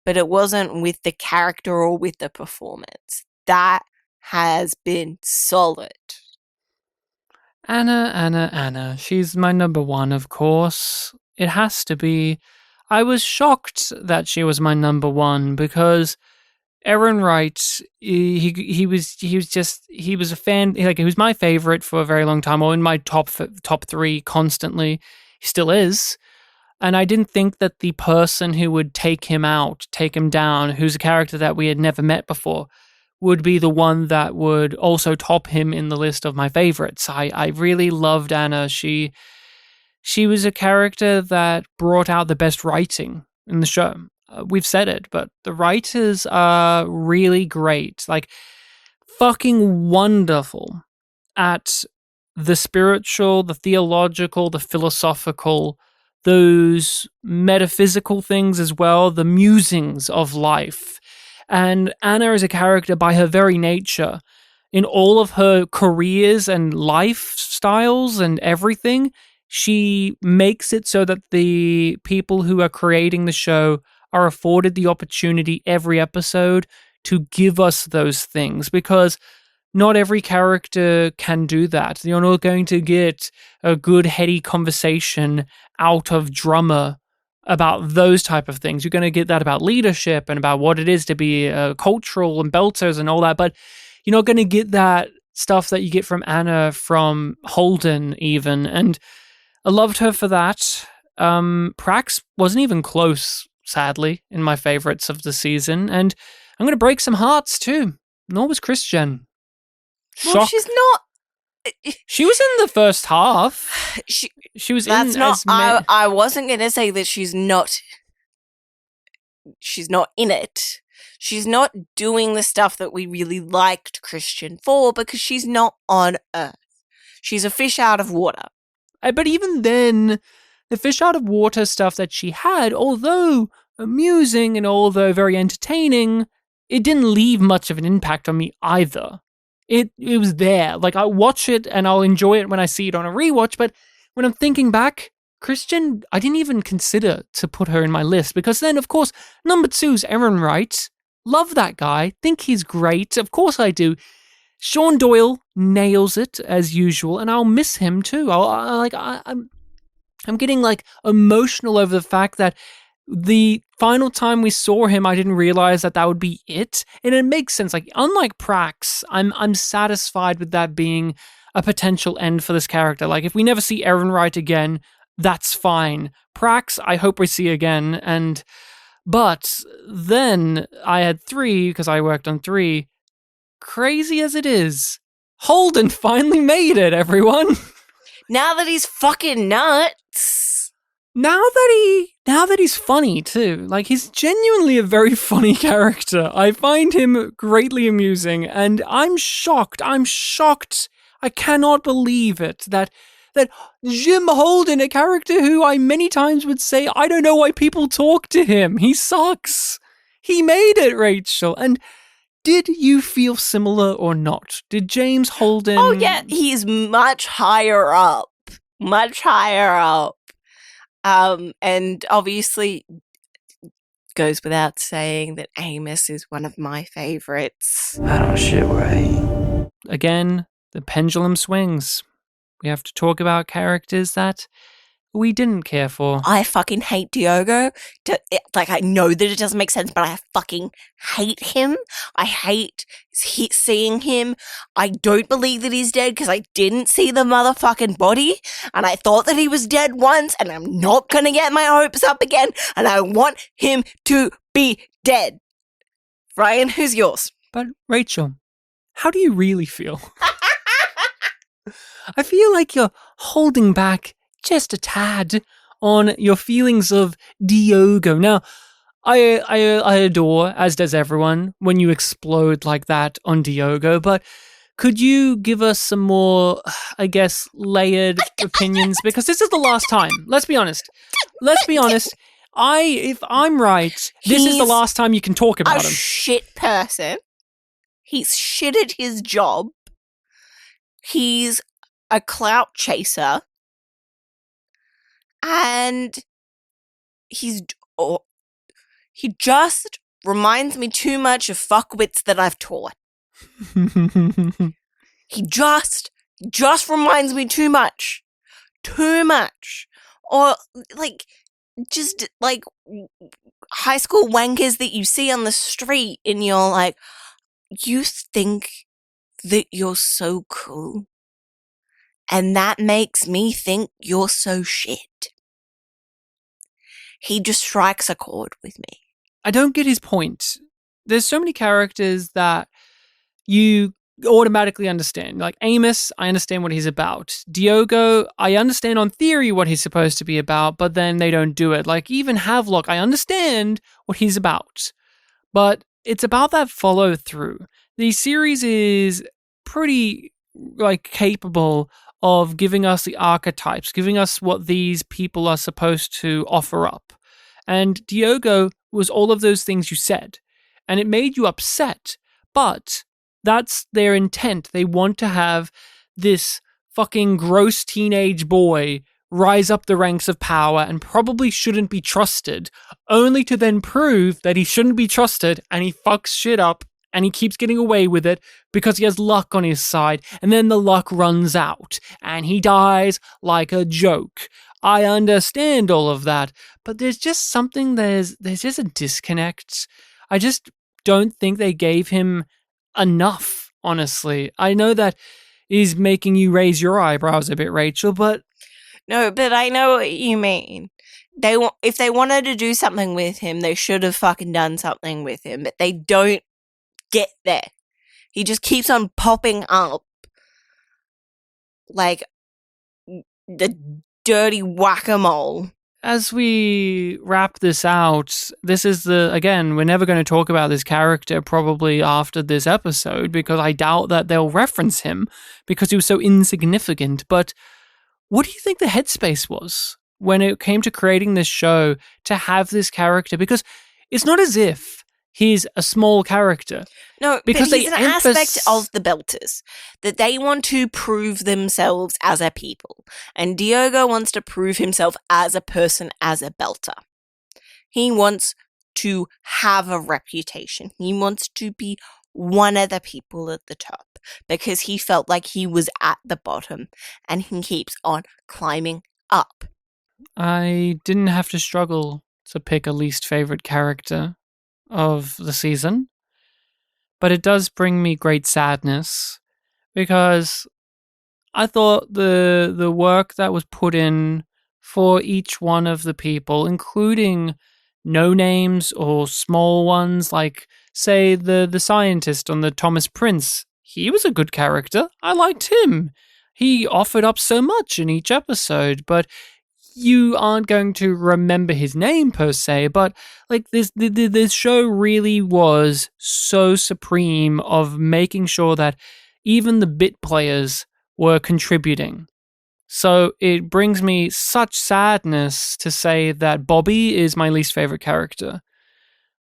[SPEAKER 2] but it wasn't with the character or with the performance. That has been solid.
[SPEAKER 1] Anna. She's my number one, of course. It has to be. I was shocked that she was my number one because Aaron Wright, he was a fan. Like, he was my favorite for a very long time, or in my top 3 constantly. He still is. And I didn't think that the person who would take him down, who's a character that we had never met before, would be the one that would also top him in the list of my favorites. I really loved Anna. She was a character that brought out the best writing in the show. We've said it, but the writers are really great. Like, fucking wonderful at the spiritual, the theological, the philosophical, those metaphysical things as well, the musings of life. And Anna is a character by her very nature. In all of her careers and lifestyles and everything, she makes it so that the people who are creating the show are afforded the opportunity every episode to give us those things, because not every character can do that. You're not going to get a good, heady conversation out of Drummer about those type of things. You're going to get that about leadership and about what it is to be cultural and belters and all that, but you're not going to get that stuff that you get from Anna, from Holden even, and I loved her for that. Prax wasn't even close, sadly, in my favorites of the season, and I'm going to break some hearts too. Nor was Christian.
[SPEAKER 2] Well,
[SPEAKER 1] Shock.
[SPEAKER 2] she's not.
[SPEAKER 1] She was in the first half. She was
[SPEAKER 2] That's
[SPEAKER 1] in
[SPEAKER 2] not.
[SPEAKER 1] as ma-
[SPEAKER 2] I wasn't going to say that she's not. She's not in it. She's not doing the stuff that we really liked Christian for because she's not on Earth. She's a fish out of water.
[SPEAKER 1] But even then, the fish out of water stuff that she had, although amusing and although very entertaining, it didn't leave much of an impact on me either. It was there. Like, I watch it and I'll enjoy it when I see it on a rewatch, but when I'm thinking back, Christian, I didn't even consider to put her in my list because then, of course, number 2's Aaron Wright. Love that guy. Think he's great. Of course I do. Sean Doyle nails it as usual, and I'll miss him too. I'm getting like emotional over the fact that the final time we saw him, I didn't realize that would be it, and it makes sense. Like, unlike Prax, I'm satisfied with that being a potential end for this character. Like, if we never see Aaron Wright again, that's fine. Prax, I hope we see again, but then I had 3 because I worked on 3. Crazy as it is, Holden finally made it, everyone.
[SPEAKER 2] Now that he's fucking nuts.
[SPEAKER 1] Now that he's funny too. Like, he's genuinely a very funny character. I find him greatly amusing, and I'm shocked. I cannot believe it that Jim Holden, a character who I many times would say, I don't know why people talk to him. He sucks. He made it, Rachel. And did you feel similar or not? Did James Holden...
[SPEAKER 2] Oh, yeah, he's much higher up. And obviously goes without saying that Amos is one of my favorites.
[SPEAKER 6] I don't shit where I ain't.
[SPEAKER 1] Again, the pendulum swings. We have to talk about characters that we didn't care for.
[SPEAKER 2] I fucking hate Diogo. I know that it doesn't make sense, but I fucking hate him. I hate seeing him. I don't believe that he's dead because I didn't see the motherfucking body, and I thought that he was dead once, and I'm not gonna get my hopes up again, and I want him to be dead. Ryan, who's yours?
[SPEAKER 1] But Rachel, how do you really feel? I feel like you're holding back just a tad on your feelings of Diogo. Now, I adore, as does everyone, when you explode like that on Diogo, but could you give us some more, I guess, layered opinions? Because this is the last time. Let's be honest. If I'm right, this is the last time you can talk about him.
[SPEAKER 2] A shit person. He's shit at his job. He's a clout chaser. And he just reminds me too much of fuckwits that I've taught. He just reminds me too much. Or just like high school wankers that you see on the street and you're like, you think that you're so cool. And that makes me think you're so shit. He just strikes a chord with me.
[SPEAKER 1] I don't get his point. There's so many characters that you automatically understand. Like Amos, I understand what he's about. Diogo, I understand on theory what he's supposed to be about, but then they don't do it. Like even Havelock, I understand what he's about. But it's about that follow through. The series is pretty capable of giving us the archetypes, giving us what these people are supposed to offer up. And Diogo was all of those things you said. And it made you upset. But that's their intent. They want to have this fucking gross teenage boy rise up the ranks of power and probably shouldn't be trusted, only to then prove that he shouldn't be trusted and he fucks shit up and he keeps getting away with it because he has luck on his side, and then the luck runs out and he dies like a joke. I understand all of that, but there's just something, there's just a disconnect. I just don't think they gave him enough honestly. I know that is making you raise your eyebrows a bit, Rachel, but...
[SPEAKER 2] No, but I know what you mean. If they wanted to do something with him, they should have fucking done something with him, but they don't get there. He just keeps on popping up like the dirty whack-a-mole.
[SPEAKER 1] As we wrap this out, this is again, we're never going to talk about this character probably after this episode, because I doubt that they'll reference him because he was so insignificant. But what do you think the headspace was when it came to creating this show to have this character? Because it's not as if he's a small character.
[SPEAKER 2] No, because he's an aspect of the Belters, that they want to prove themselves as a people. And Diogo wants to prove himself as a person, as a Belter. He wants to have a reputation. He wants to be one of the people at the top, because he felt like he was at the bottom, and he keeps on climbing up.
[SPEAKER 1] I didn't have to struggle to pick a least favorite character of the season, but it does bring me great sadness, because I thought the work that was put in for each one of the people, including no names or small ones, like say the scientist on the Thomas Prince, he was a good character. I liked him. He offered up so much in each episode, but you aren't going to remember his name per se. But like this show really was so supreme of making sure that even the bit players were contributing. So it brings me such sadness to say that Bobby is my least favorite character.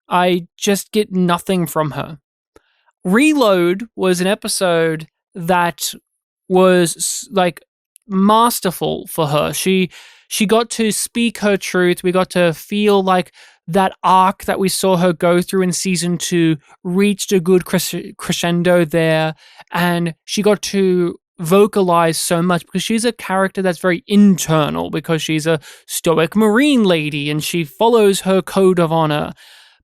[SPEAKER 1] I just get nothing from her. Reload was an episode that was like masterful for her. She got to speak her truth. We got to feel like that arc that we saw her go through in season 2 reached a good crescendo there, and she got to vocalize so much because she's a character that's very internal, because she's a stoic marine lady and she follows her code of honor.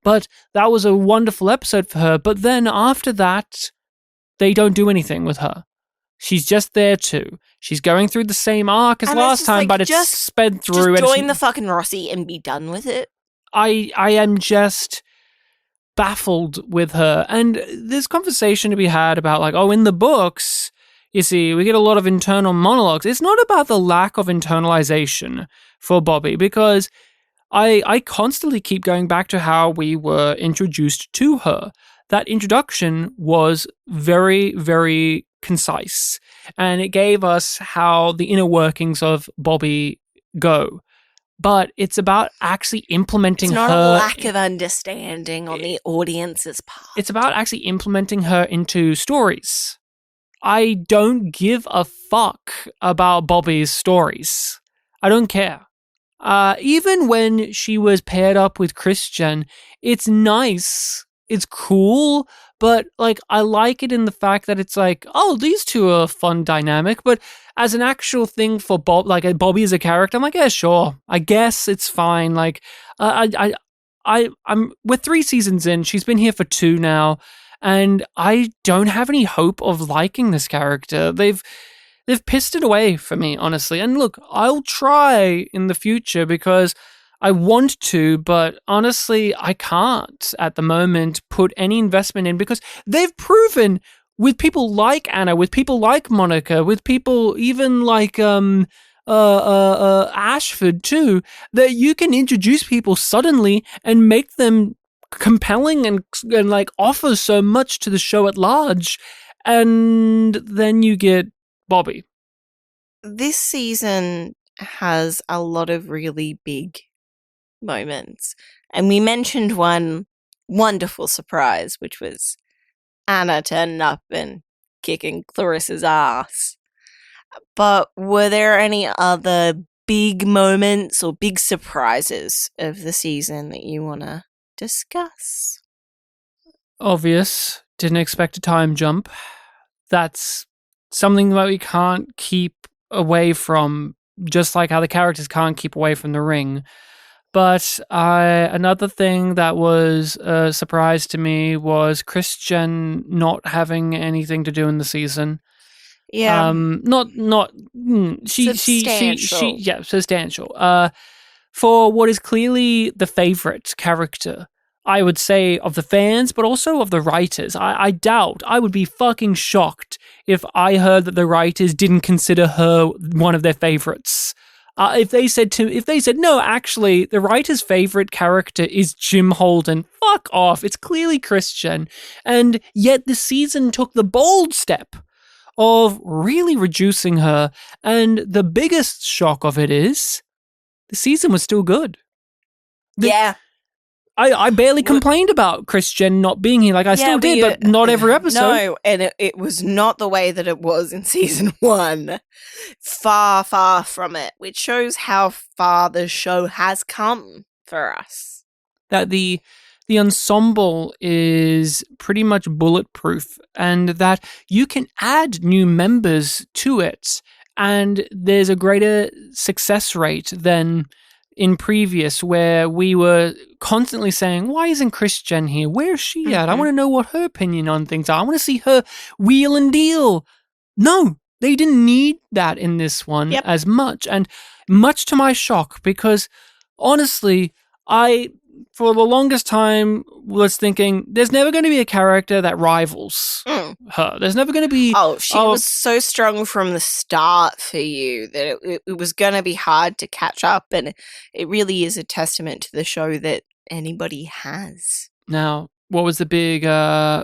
[SPEAKER 1] But that was a wonderful episode for her. But then after that, they don't do anything with her. She's just there too. She's going through the same arc as last time, but it's sped through.
[SPEAKER 2] Just join the fucking Rossi and be done with it.
[SPEAKER 1] I am just baffled with her. And there's conversation to be had about like, oh, in the books, you see, we get a lot of internal monologues. It's not about the lack of internalization for Bobby, because I constantly keep going back to how we were introduced to her. That introduction was very, very concise, and it gave us how the inner workings of Bobby go. But it's about actually implementing her.
[SPEAKER 2] It's not a lack of understanding on the audience's part.
[SPEAKER 1] It's about actually implementing her into stories. I don't give a fuck about Bobby's stories. I don't care. Even when she was paired up with Christian, it's nice, it's cool, but like I like it in the fact that it's like, oh, these two are a fun dynamic. But as an actual thing for Bob, like Bobby as a character, I'm like, yeah, sure, I guess it's fine. Like, we're 3 seasons in. She's been here for 2 now, and I don't have any hope of liking this character. They've pissed it away for me, honestly. And look, I'll try in the future because I want to, but honestly, I can't at the moment put any investment in, because they've proven with people like Anna, with people like Monica, with people even like Ashford too, that you can introduce people suddenly and make them compelling and like offer so much to the show at large, and then you get Bobby.
[SPEAKER 2] This season has a lot of really big moments, and we mentioned one wonderful surprise, which was Anna turning up and kicking Clarissa's ass. But were there any other big moments or big surprises of the season that you want to discuss?
[SPEAKER 1] Obvious. Didn't expect a time jump. That's something that we can't keep away from, just like how the characters can't keep away from the ring. But another thing that was a surprise to me was Christian not having anything to do in the season.
[SPEAKER 2] Yeah.
[SPEAKER 1] She yeah, substantial. For what is clearly the favorite character, I would say, of the fans, but also of the writers. I doubt, I would be fucking shocked if I heard that the writers didn't consider her one of their favorites. If they said no, actually, the writer's favorite character is Jim Holden. Fuck off! It's clearly Christian, and yet the season took the bold step of really reducing her. And the biggest shock of it is the season was still good.
[SPEAKER 2] Yeah.
[SPEAKER 1] I barely complained about Christian not being here. Like, I still did, but not every episode.
[SPEAKER 2] No, and it was not the way that it was in season 1. Far, far from it, which shows how far the show has come for us.
[SPEAKER 1] That the ensemble is pretty much bulletproof, and that you can add new members to it, and there's a greater success rate than in previous, where we were constantly saying, why isn't Christian here? Where's she at? I want to know what her opinion on things are. I want to see her wheel and deal. No, they didn't need that in this one as much. And much to my shock, because honestly, I, for the longest time, was thinking there's never going to be a character that rivals her. There's never going to be...
[SPEAKER 2] She was so strong from the start for you that it was going to be hard to catch up, and it really is a testament to the show that anybody has.
[SPEAKER 1] Now, what was the big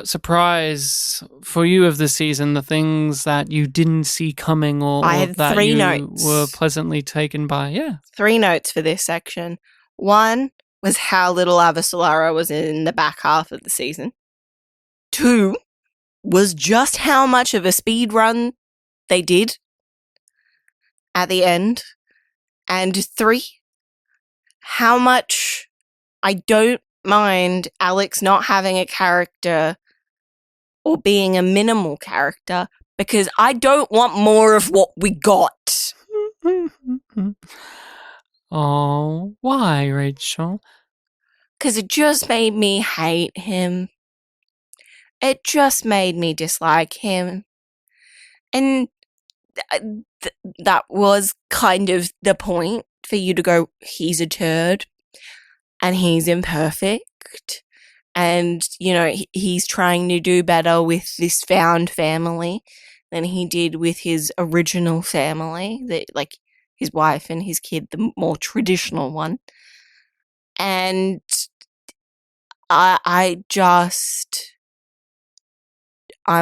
[SPEAKER 1] surprise for you of the season? The things that you didn't see coming, or
[SPEAKER 2] I had
[SPEAKER 1] that
[SPEAKER 2] 3
[SPEAKER 1] you
[SPEAKER 2] notes.
[SPEAKER 1] were pleasantly taken by? Yeah.
[SPEAKER 2] 3 notes for this section. 1 was how little Avasarala was in the back half of the season. 2 was just how much of a speed run they did at the end. And 3, how much I don't mind Alex not having a character or being a minimal character, because I don't want more of what we got.
[SPEAKER 1] Oh, why, Rachel?
[SPEAKER 2] Because it just made me hate him. It just made me dislike him. And that was kind of the point for you to go, he's a turd and he's imperfect. And, you know, he's trying to do better with this found family than he did with his original family, that, like, his wife and his kid, the more traditional one. And I'm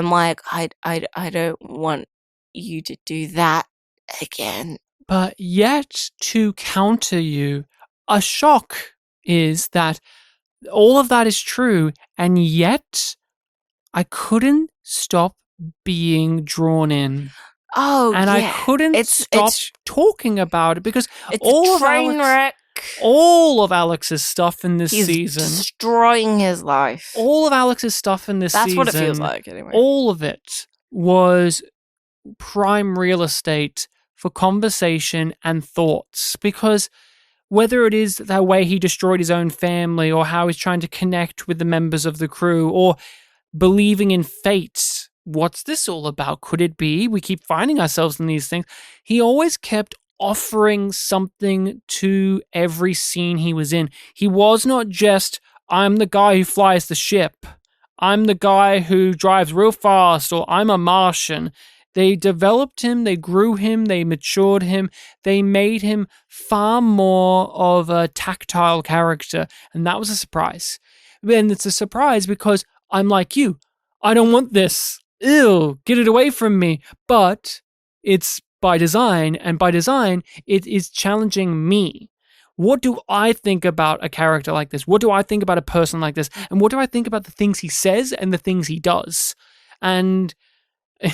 [SPEAKER 2] like, I don't want you to do that again.
[SPEAKER 1] But yet, to counter you, a shock is that all of that is true, and yet I couldn't stop being drawn in.
[SPEAKER 2] Oh,
[SPEAKER 1] and
[SPEAKER 2] yeah.
[SPEAKER 1] I couldn't stop talking about it, because
[SPEAKER 2] it's a train wreck.
[SPEAKER 1] All of Alex's stuff in this season,
[SPEAKER 2] destroying his life.
[SPEAKER 1] All of Alex's stuff in this season.
[SPEAKER 2] That's what it feels like, anyway.
[SPEAKER 1] All of it was prime real estate for conversation and thoughts, because whether it is the way he destroyed his own family, or how he's trying to connect with the members of the crew, or believing in fate, what's this all about? Could it be? We keep finding ourselves in these things. He always kept offering something to every scene he was in. He was not just, I'm the guy who flies the ship, I'm the guy who drives real fast, or I'm a Martian. They developed him, they grew him, they matured him, they made him far more of a tactile character, and that was a surprise. And it's a surprise because I'm like you. I don't want this. Ew, get it away from me. But it's by design, and by design, it is challenging me. What do I think about a character like this? What do I think about a person like this? And what do I think about the things he says and the things he does? And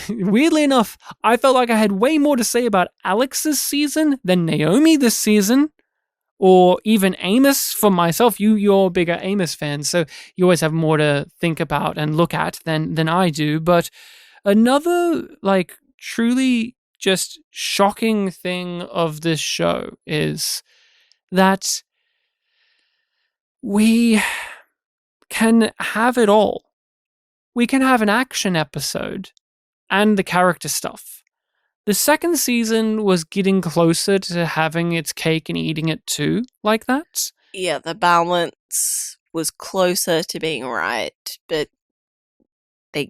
[SPEAKER 1] weirdly enough, I felt like I had way more to say about Alex's season than Naomi this season, or even Amos for myself. You're a bigger Amos fan, so you always have more to think about and look at than I do. But another, like, truly just shocking thing of this show is that we can have it all. We can have an action episode and the character stuff. The second season was getting closer to having its cake and eating it too, like that.
[SPEAKER 2] Yeah, the balance was closer to being right, but they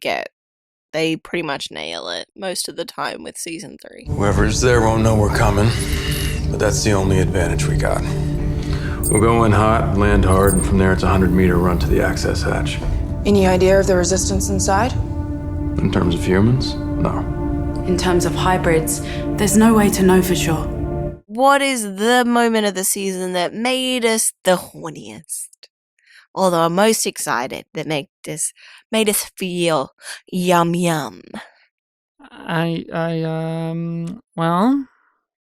[SPEAKER 2] pretty much nail it most of the time with season 3.
[SPEAKER 7] Whoever's there won't know we're coming, but that's the only advantage we got. We'll go in hot, land hard, and from there it's a 100-meter run to the access hatch.
[SPEAKER 8] Any idea of the resistance inside?
[SPEAKER 7] In terms of humans, no.
[SPEAKER 9] In terms of hybrids, there's no way to know for sure.
[SPEAKER 2] What is the moment of the season that made us the horniest? Although I'm most excited that made us feel yum yum.
[SPEAKER 1] Well,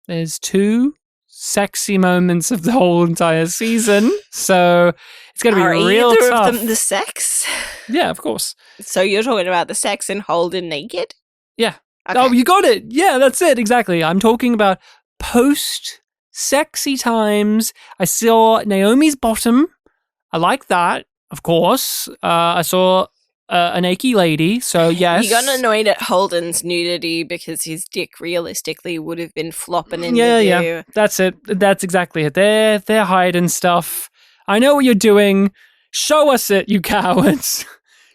[SPEAKER 1] there's 2 sexy moments of the whole entire season, so it's going to be real
[SPEAKER 2] either
[SPEAKER 1] tough.
[SPEAKER 2] of them the sex?
[SPEAKER 1] Yeah, of course.
[SPEAKER 2] So you're talking about the sex and Holden naked?
[SPEAKER 1] Yeah.
[SPEAKER 2] Okay.
[SPEAKER 1] Oh, you got it. Yeah, that's it. Exactly. I'm talking about post-sexy times. I saw Naomi's bottom. I like that, of course. I saw an achy lady, so yes.
[SPEAKER 2] You got annoyed at Holden's nudity because his dick realistically would have been flopping in
[SPEAKER 1] Yeah,
[SPEAKER 2] the view.
[SPEAKER 1] yeah. That's it. That's exactly it. They're hiding stuff. I know what you're doing. Show us it, you cowards.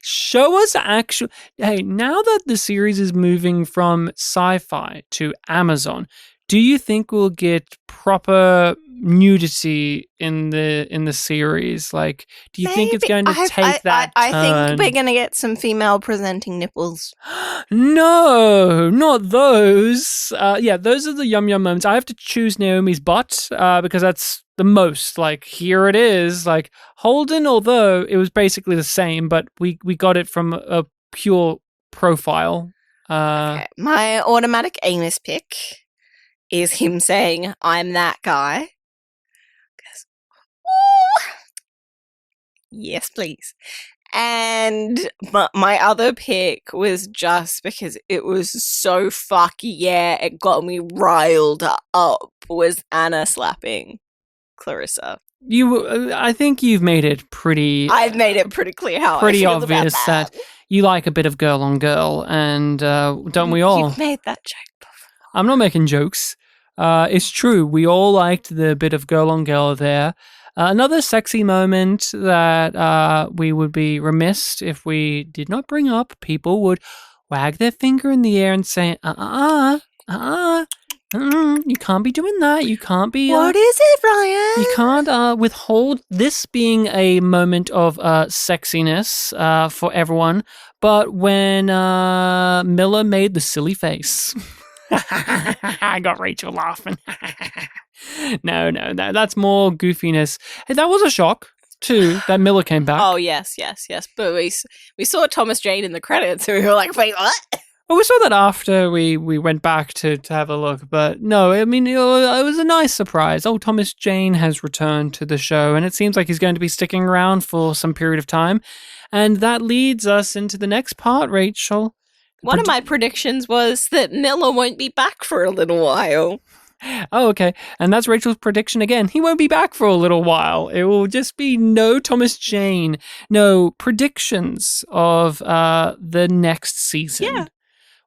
[SPEAKER 1] Show us actual. Hey, now that the series is moving from sci-fi to Amazon, do you think we'll get proper nudity in the series? Like, do you think it's going to take that
[SPEAKER 2] I
[SPEAKER 1] turn?
[SPEAKER 2] think we're going to get some female presenting nipples.
[SPEAKER 1] No, not those. Yeah, those are the yum yum moments. I have to choose Naomi's butt because that's the most. Like, here it is. Like, Holden, although it was basically the same, but we got it from a pure profile.
[SPEAKER 2] Okay. My automatic Amos pick is him saying, "I'm that guy." Yes, please. And my other pick was just because it was so fucky, yeah, it got me riled up, was Anna slapping Clarissa.
[SPEAKER 1] I think you've made it pretty.
[SPEAKER 2] I've made it pretty clear how
[SPEAKER 1] pretty
[SPEAKER 2] I feel
[SPEAKER 1] obvious
[SPEAKER 2] about
[SPEAKER 1] that you like a bit of girl on girl, and don't we all?
[SPEAKER 2] You've made that joke before.
[SPEAKER 1] I'm not making jokes. It's true. We all liked the bit of girl on girl there. Another sexy moment that we would be remiss if we did not bring up. People would wag their finger in the air and say, you can't be doing that. You can't be.
[SPEAKER 2] What is it, Ryan?
[SPEAKER 1] You can't withhold this being a moment of sexiness for everyone. But when Miller made the silly face. I got Rachel laughing. No, that's more goofiness. Hey, that was a shock too that Miller came back.
[SPEAKER 2] Oh yes. But we saw Thomas Jane in the credits, so we were like, wait, what?
[SPEAKER 1] Well, we saw that after we went back to have a look. But no, I mean, it was a nice surprise. Oh, Thomas Jane has returned to the show, and it seems like he's going to be sticking around for some period of time. And that leads us into the next part, Rachel.
[SPEAKER 2] One of my predictions was that Miller won't be back for a little while.
[SPEAKER 1] Oh, okay. And that's Rachel's prediction again. He won't be back for a little while. It will just be no Thomas Jane. No predictions of the next season.
[SPEAKER 2] Yeah.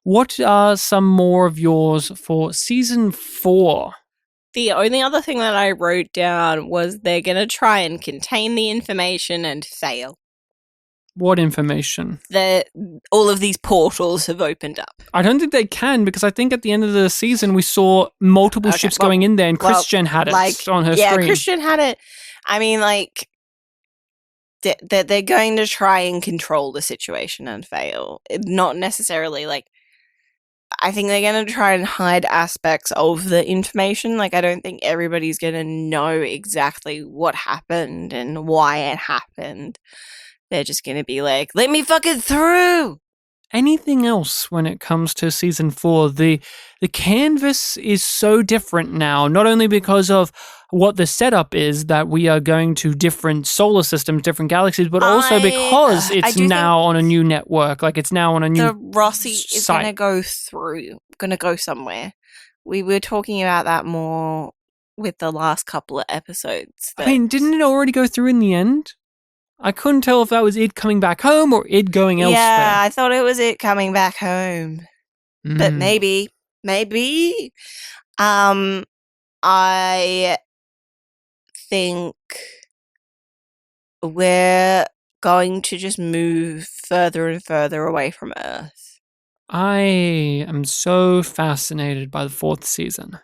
[SPEAKER 1] What are some more of yours for season 4?
[SPEAKER 2] The only other thing that I wrote down was they're going to try and contain the information and fail.
[SPEAKER 1] What information?
[SPEAKER 2] That all of these portals have opened up.
[SPEAKER 1] I don't think they can, because I think at the end of the season we saw multiple ships going in there, and Christian had it on her screen.
[SPEAKER 2] Yeah, Christian had it. I mean, like, they're going to try and control the situation and fail. Not necessarily, like, I think they're going to try and hide aspects of the information. Like, I don't think everybody's going to know exactly what happened and why it happened. They're just going to be like, let me fucking through.
[SPEAKER 1] Anything else when it comes to season 4? The canvas is so different now, not only because of what the setup is, that we are going to different solar systems, different galaxies, but also because it's now on a new network. Like, it's now on a new
[SPEAKER 2] The Rossi is
[SPEAKER 1] site.
[SPEAKER 2] going to go somewhere. We were talking about that more with the last couple of episodes.
[SPEAKER 1] I mean, didn't it already go through in the end? I couldn't tell if that was it coming back home or it going elsewhere.
[SPEAKER 2] Yeah, I thought it was it coming back home. But maybe. I think we're going to just move further and further away from Earth.
[SPEAKER 1] I am so fascinated by the 4th season.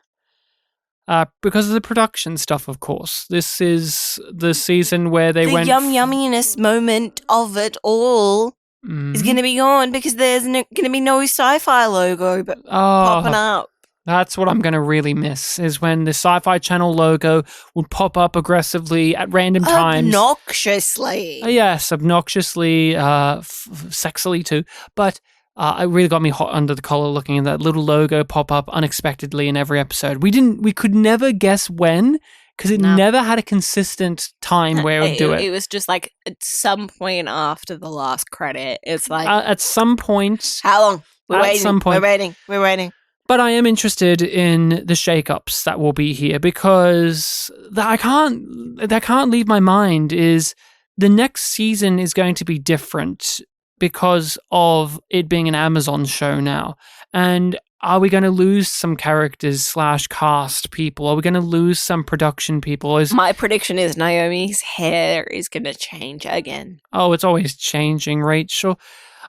[SPEAKER 1] Because of the production stuff, of course. This is the season where they went...
[SPEAKER 2] The yumminess moment of it all is going to be gone because there's going to be no sci-fi logo popping up.
[SPEAKER 1] That's what I'm going to really miss, is when the Sci-Fi Channel logo would pop up aggressively at random times.
[SPEAKER 2] Obnoxiously.
[SPEAKER 1] Yes, obnoxiously, sexily too. But it really got me hot under the collar looking at that little logo pop up unexpectedly in every episode. We could never guess when, because it never had a consistent time where it would do it.
[SPEAKER 2] It was just like at some point after the last credit. It's like...
[SPEAKER 1] at some point...
[SPEAKER 2] How long? We're waiting.
[SPEAKER 1] Some point.
[SPEAKER 2] We're waiting.
[SPEAKER 1] But I am interested in the shakeups that will be here, because that can't leave my mind is the next season is going to be different because of it being an Amazon show now. And are we going to lose some characters / cast people? Are we going to lose some production people?
[SPEAKER 2] My prediction is Naomi's hair is going to change again.
[SPEAKER 1] Oh, it's always changing, Rachel.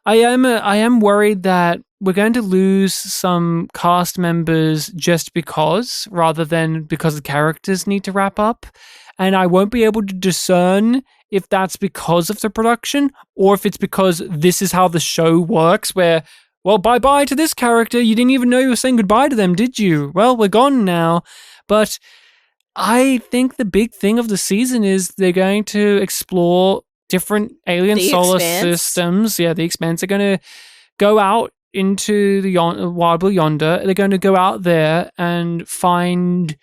[SPEAKER 1] I am worried that we're going to lose some cast members just because, rather than because the characters need to wrap up. And I won't be able to discern if that's because of the production or if it's because this is how the show works, where, well, bye-bye to this character. You didn't even know you were saying goodbye to them, did you? Well, we're gone now. But I think the big thing of the season is they're going to explore different alien solar systems. Yeah, the Expanse are going to go out into the wild blue yonder. They're going to go out there and find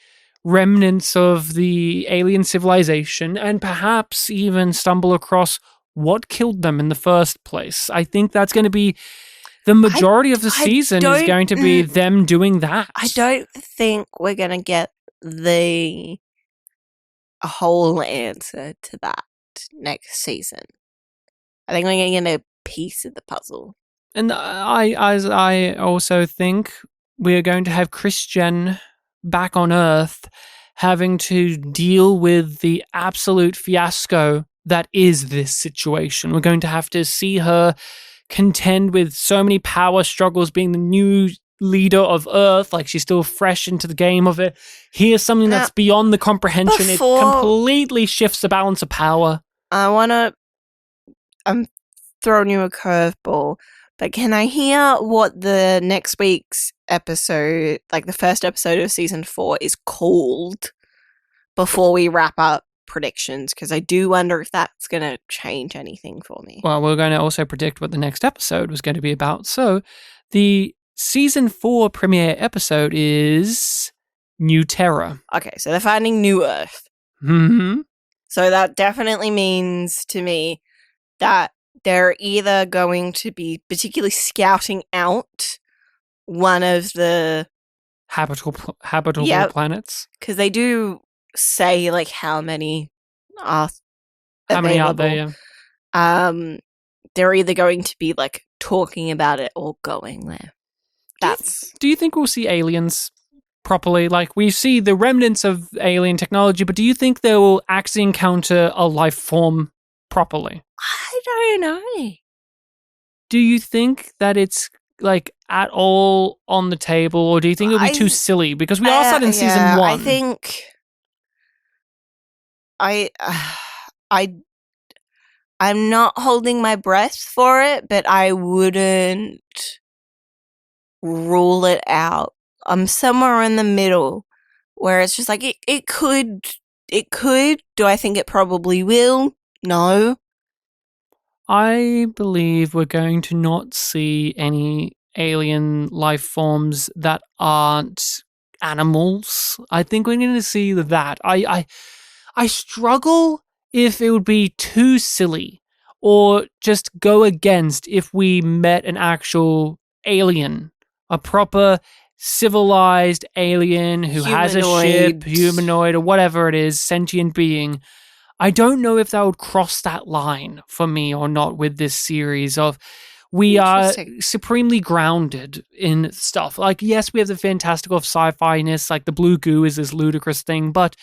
[SPEAKER 1] remnants of the alien civilization and perhaps even stumble across what killed them in the first place. I think that's going to be the majority of the season is going to be them doing that.
[SPEAKER 2] I don't think we're going to get a whole answer to that next season. I think we're going to get a piece of the puzzle.
[SPEAKER 1] And I also think we're going to have Christian back on Earth having to deal with the absolute fiasco that is this situation. We're going to have to see her contend with so many power struggles, being the new leader of Earth, like she's still fresh into the game of it. Here's something that's beyond the comprehension. It completely shifts the balance of power.
[SPEAKER 2] I'm throwing you a curveball, but can I hear what the next week's episode, like the first episode of season 4, is called before we wrap up predictions? Because I do wonder if that's going to change anything for me.
[SPEAKER 1] Well, we're going to also predict what the next episode was going to be about. So the season 4 premiere episode is New Terra.
[SPEAKER 2] Okay, so they're finding New Earth.
[SPEAKER 1] Mm-hmm.
[SPEAKER 2] So that definitely means to me that they're either going to be particularly scouting out one of the
[SPEAKER 1] habitable planets.
[SPEAKER 2] Because they do say like how many are
[SPEAKER 1] many out there,
[SPEAKER 2] yeah. They're either going to be like talking about it or going there.
[SPEAKER 1] Do you think we'll see aliens properly? Like, we see the remnants of alien technology, but do you think they will actually encounter a life form properly?
[SPEAKER 2] I don't know.
[SPEAKER 1] Do you think that it's like at all on the table, or do you think it'll be too silly? Because we asked that in season 1.
[SPEAKER 2] I think I'm not holding my breath for it, but I wouldn't rule it out. I'm somewhere in the middle where it's just like it could. Do I think it probably will? No.
[SPEAKER 1] I believe we're going to not see any alien life forms that aren't animals. I think we're going to see that. I struggle if it would be too silly or just go against if we met an actual alien, a proper civilized alien who has a ship,
[SPEAKER 2] Humanoid.
[SPEAKER 1] humanoid, or whatever it is, sentient being. I don't know if that would cross that line for me or not with this series of we are
[SPEAKER 2] Interesting.
[SPEAKER 1] supremely grounded in stuff. Like, yes, we have the fantastical of sci-fi-ness, like the blue goo is this ludicrous thing, but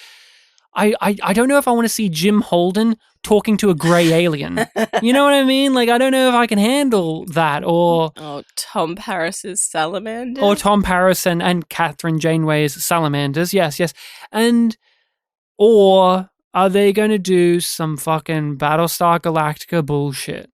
[SPEAKER 1] I don't know if I want to see Jim Holden talking to a grey alien. You know what I mean? Like, I don't know if I can handle that, or
[SPEAKER 2] Tom Paris's salamander.
[SPEAKER 1] or Tom Paris and Catherine Janeway's salamanders. Yes. Or are they going to do some fucking Battlestar Galactica bullshit?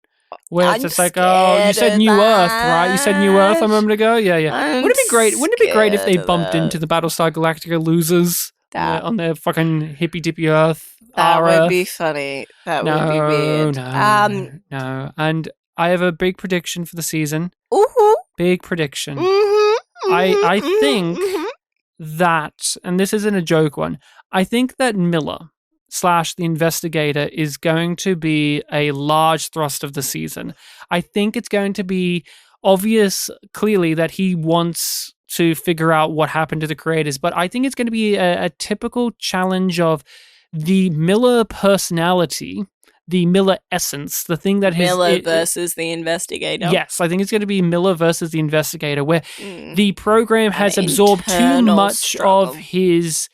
[SPEAKER 1] Where it's just like, oh, you said New Earth, right? You said New Earth a moment ago? Yeah.
[SPEAKER 2] I'm
[SPEAKER 1] Wouldn't it be great? Wouldn't it be great if they
[SPEAKER 2] scared of
[SPEAKER 1] bumped
[SPEAKER 2] that.
[SPEAKER 1] into the Battlestar Galactica losers on their fucking hippy-dippy Earth?
[SPEAKER 2] That
[SPEAKER 1] our
[SPEAKER 2] would
[SPEAKER 1] Earth?
[SPEAKER 2] be funny. That would be weird.
[SPEAKER 1] No. And I have a big prediction for the season.
[SPEAKER 2] Ooh.
[SPEAKER 1] Big prediction.
[SPEAKER 2] Mm-hmm,
[SPEAKER 1] I think that, and this isn't a joke one, I think that Miller / the investigator is going to be a large thrust of the season. I think it's going to be obvious clearly that he wants to figure out what happened to the creators, but I think it's going to be a typical challenge of the Miller personality, the Miller essence, the thing that
[SPEAKER 2] Miller versus the investigator.
[SPEAKER 1] Yes, I think it's going to be Miller versus the investigator, where the program has
[SPEAKER 2] An
[SPEAKER 1] absorbed too
[SPEAKER 2] internal
[SPEAKER 1] much
[SPEAKER 2] struggle.
[SPEAKER 1] of his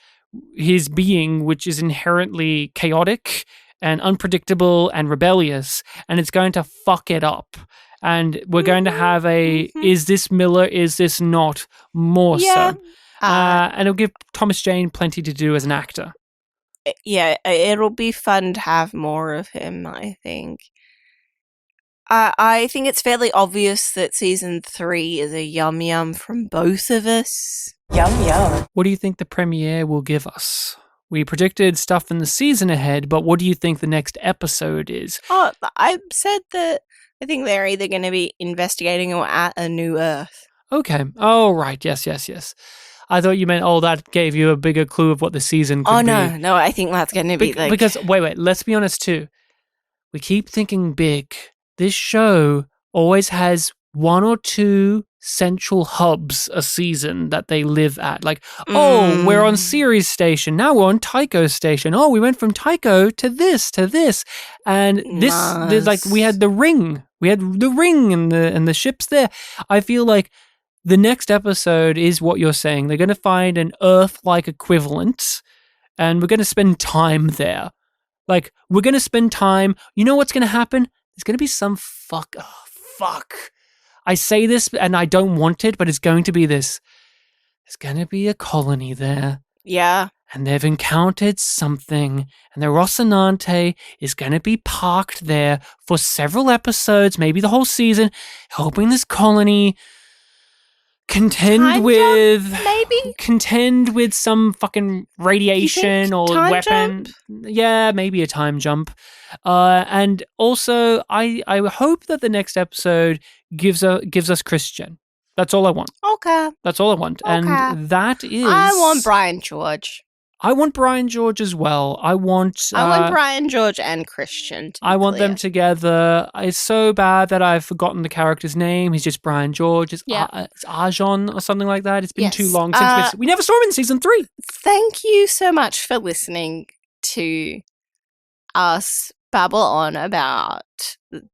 [SPEAKER 1] being, which is inherently chaotic and unpredictable and rebellious, and it's going to fuck it up. And we're going to have is this Miller, is this not, more so. And it'll give Thomas Jane plenty to do as an actor.
[SPEAKER 2] Yeah, it'll be fun to have more of him, I think. I think it's fairly obvious that season 3 is a yum from both of us.
[SPEAKER 8] Yum.
[SPEAKER 1] What do you think the premiere will give us? We predicted stuff in the season ahead, but what do you think the next episode is?
[SPEAKER 2] Oh, I said that I think they're either going to be investigating or at a new Earth.
[SPEAKER 1] Okay. Oh, right. Yes. I thought you meant, that gave you a bigger clue of what the season could be.
[SPEAKER 2] Oh, no, I think that's going to be like...
[SPEAKER 1] Because, wait, let's be honest too. We keep thinking big. This show always has one or two central hubs a season that they live at. Like, we're on Ceres Station. Now we're on Tycho Station. Oh, we went from Tycho to this. And there's like, we had the ring. We had the ring and the ships there. I feel like the next episode is what you're saying. They're going to find an Earth-like equivalent, and we're going to spend time there. Like, we're going to spend time. You know what's going to happen? There's going to be some fuck. I say this, and I don't want it, but it's going to be this. There's going to be a colony there.
[SPEAKER 2] Yeah.
[SPEAKER 1] And they've encountered something, and the Rocinante is going to be parked there for several episodes, maybe the whole season, helping this colony contend with some fucking radiation or weapon.
[SPEAKER 2] Jump?
[SPEAKER 1] Yeah, maybe a time jump. And also, I hope that the next episode gives us Christian. That's all I want.
[SPEAKER 2] Okay.
[SPEAKER 1] That's all I want.
[SPEAKER 2] Okay.
[SPEAKER 1] And that is...
[SPEAKER 2] I want Brian George.
[SPEAKER 1] I want Brian George as well. I want
[SPEAKER 2] Brian George and Christian.
[SPEAKER 1] I want them together. It's so bad that I've forgotten the character's name. He's just Brian George. It's Arjon or something like that. It's been too long since we never saw him in season 3.
[SPEAKER 2] Thank you so much for listening to us babble on about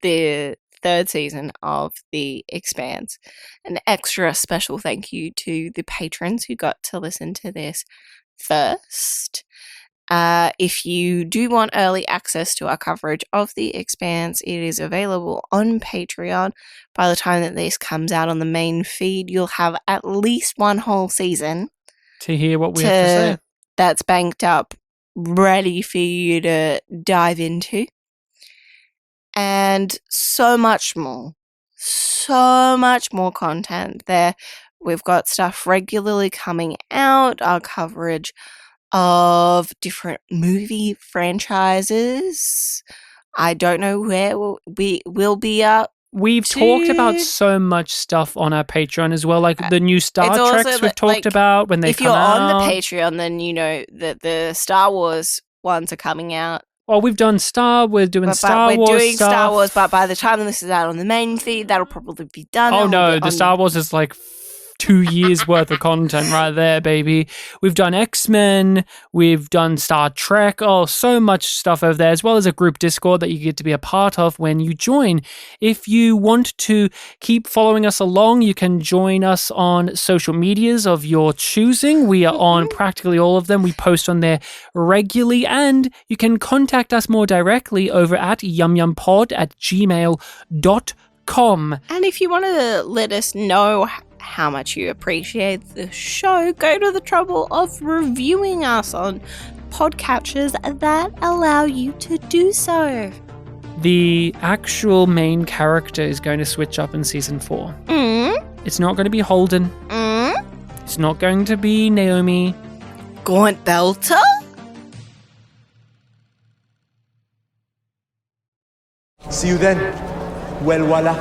[SPEAKER 2] the 3rd season of The Expanse. An extra special thank you to the patrons who got to listen to this first. If you do want early access to our coverage of The Expanse, it is available on Patreon. By the time that this comes out on the main feed, you'll have at least one whole season
[SPEAKER 1] to hear what we have to say.
[SPEAKER 2] That's banked up, ready for you to dive into. And so much more content there. We've got stuff regularly coming out, our coverage of different movie franchises. I don't know where we'll be up.
[SPEAKER 1] We've talked about so much stuff on our Patreon as well, like the new Star Treks we've talked about when they come out.
[SPEAKER 2] If you're on the Patreon, then you know that the Star Wars ones are coming out.
[SPEAKER 1] Well, we're doing Star Wars stuff.
[SPEAKER 2] But by the time this is out on the main feed, that'll probably be done.
[SPEAKER 1] Oh no, the Star Wars is like 2 years worth of content right there, baby. We've done X-Men, we've done Star Trek, so much stuff over there, as well as a group Discord that you get to be a part of when you join. If you want to keep following us along, you can join us on social medias of your choosing. We are on practically all of them. We post on there regularly, and you can contact us more directly over at yumyumpod@gmail.com.
[SPEAKER 2] And if you want to let us know how much you appreciate the show, go to the trouble of reviewing us on podcatchers that allow you to do so.
[SPEAKER 1] The actual main character is going to switch up in season 4. It's not going to be Holden. It's not going to be Naomi.
[SPEAKER 2] Gaunt Belter?
[SPEAKER 10] See you then. Well, voila.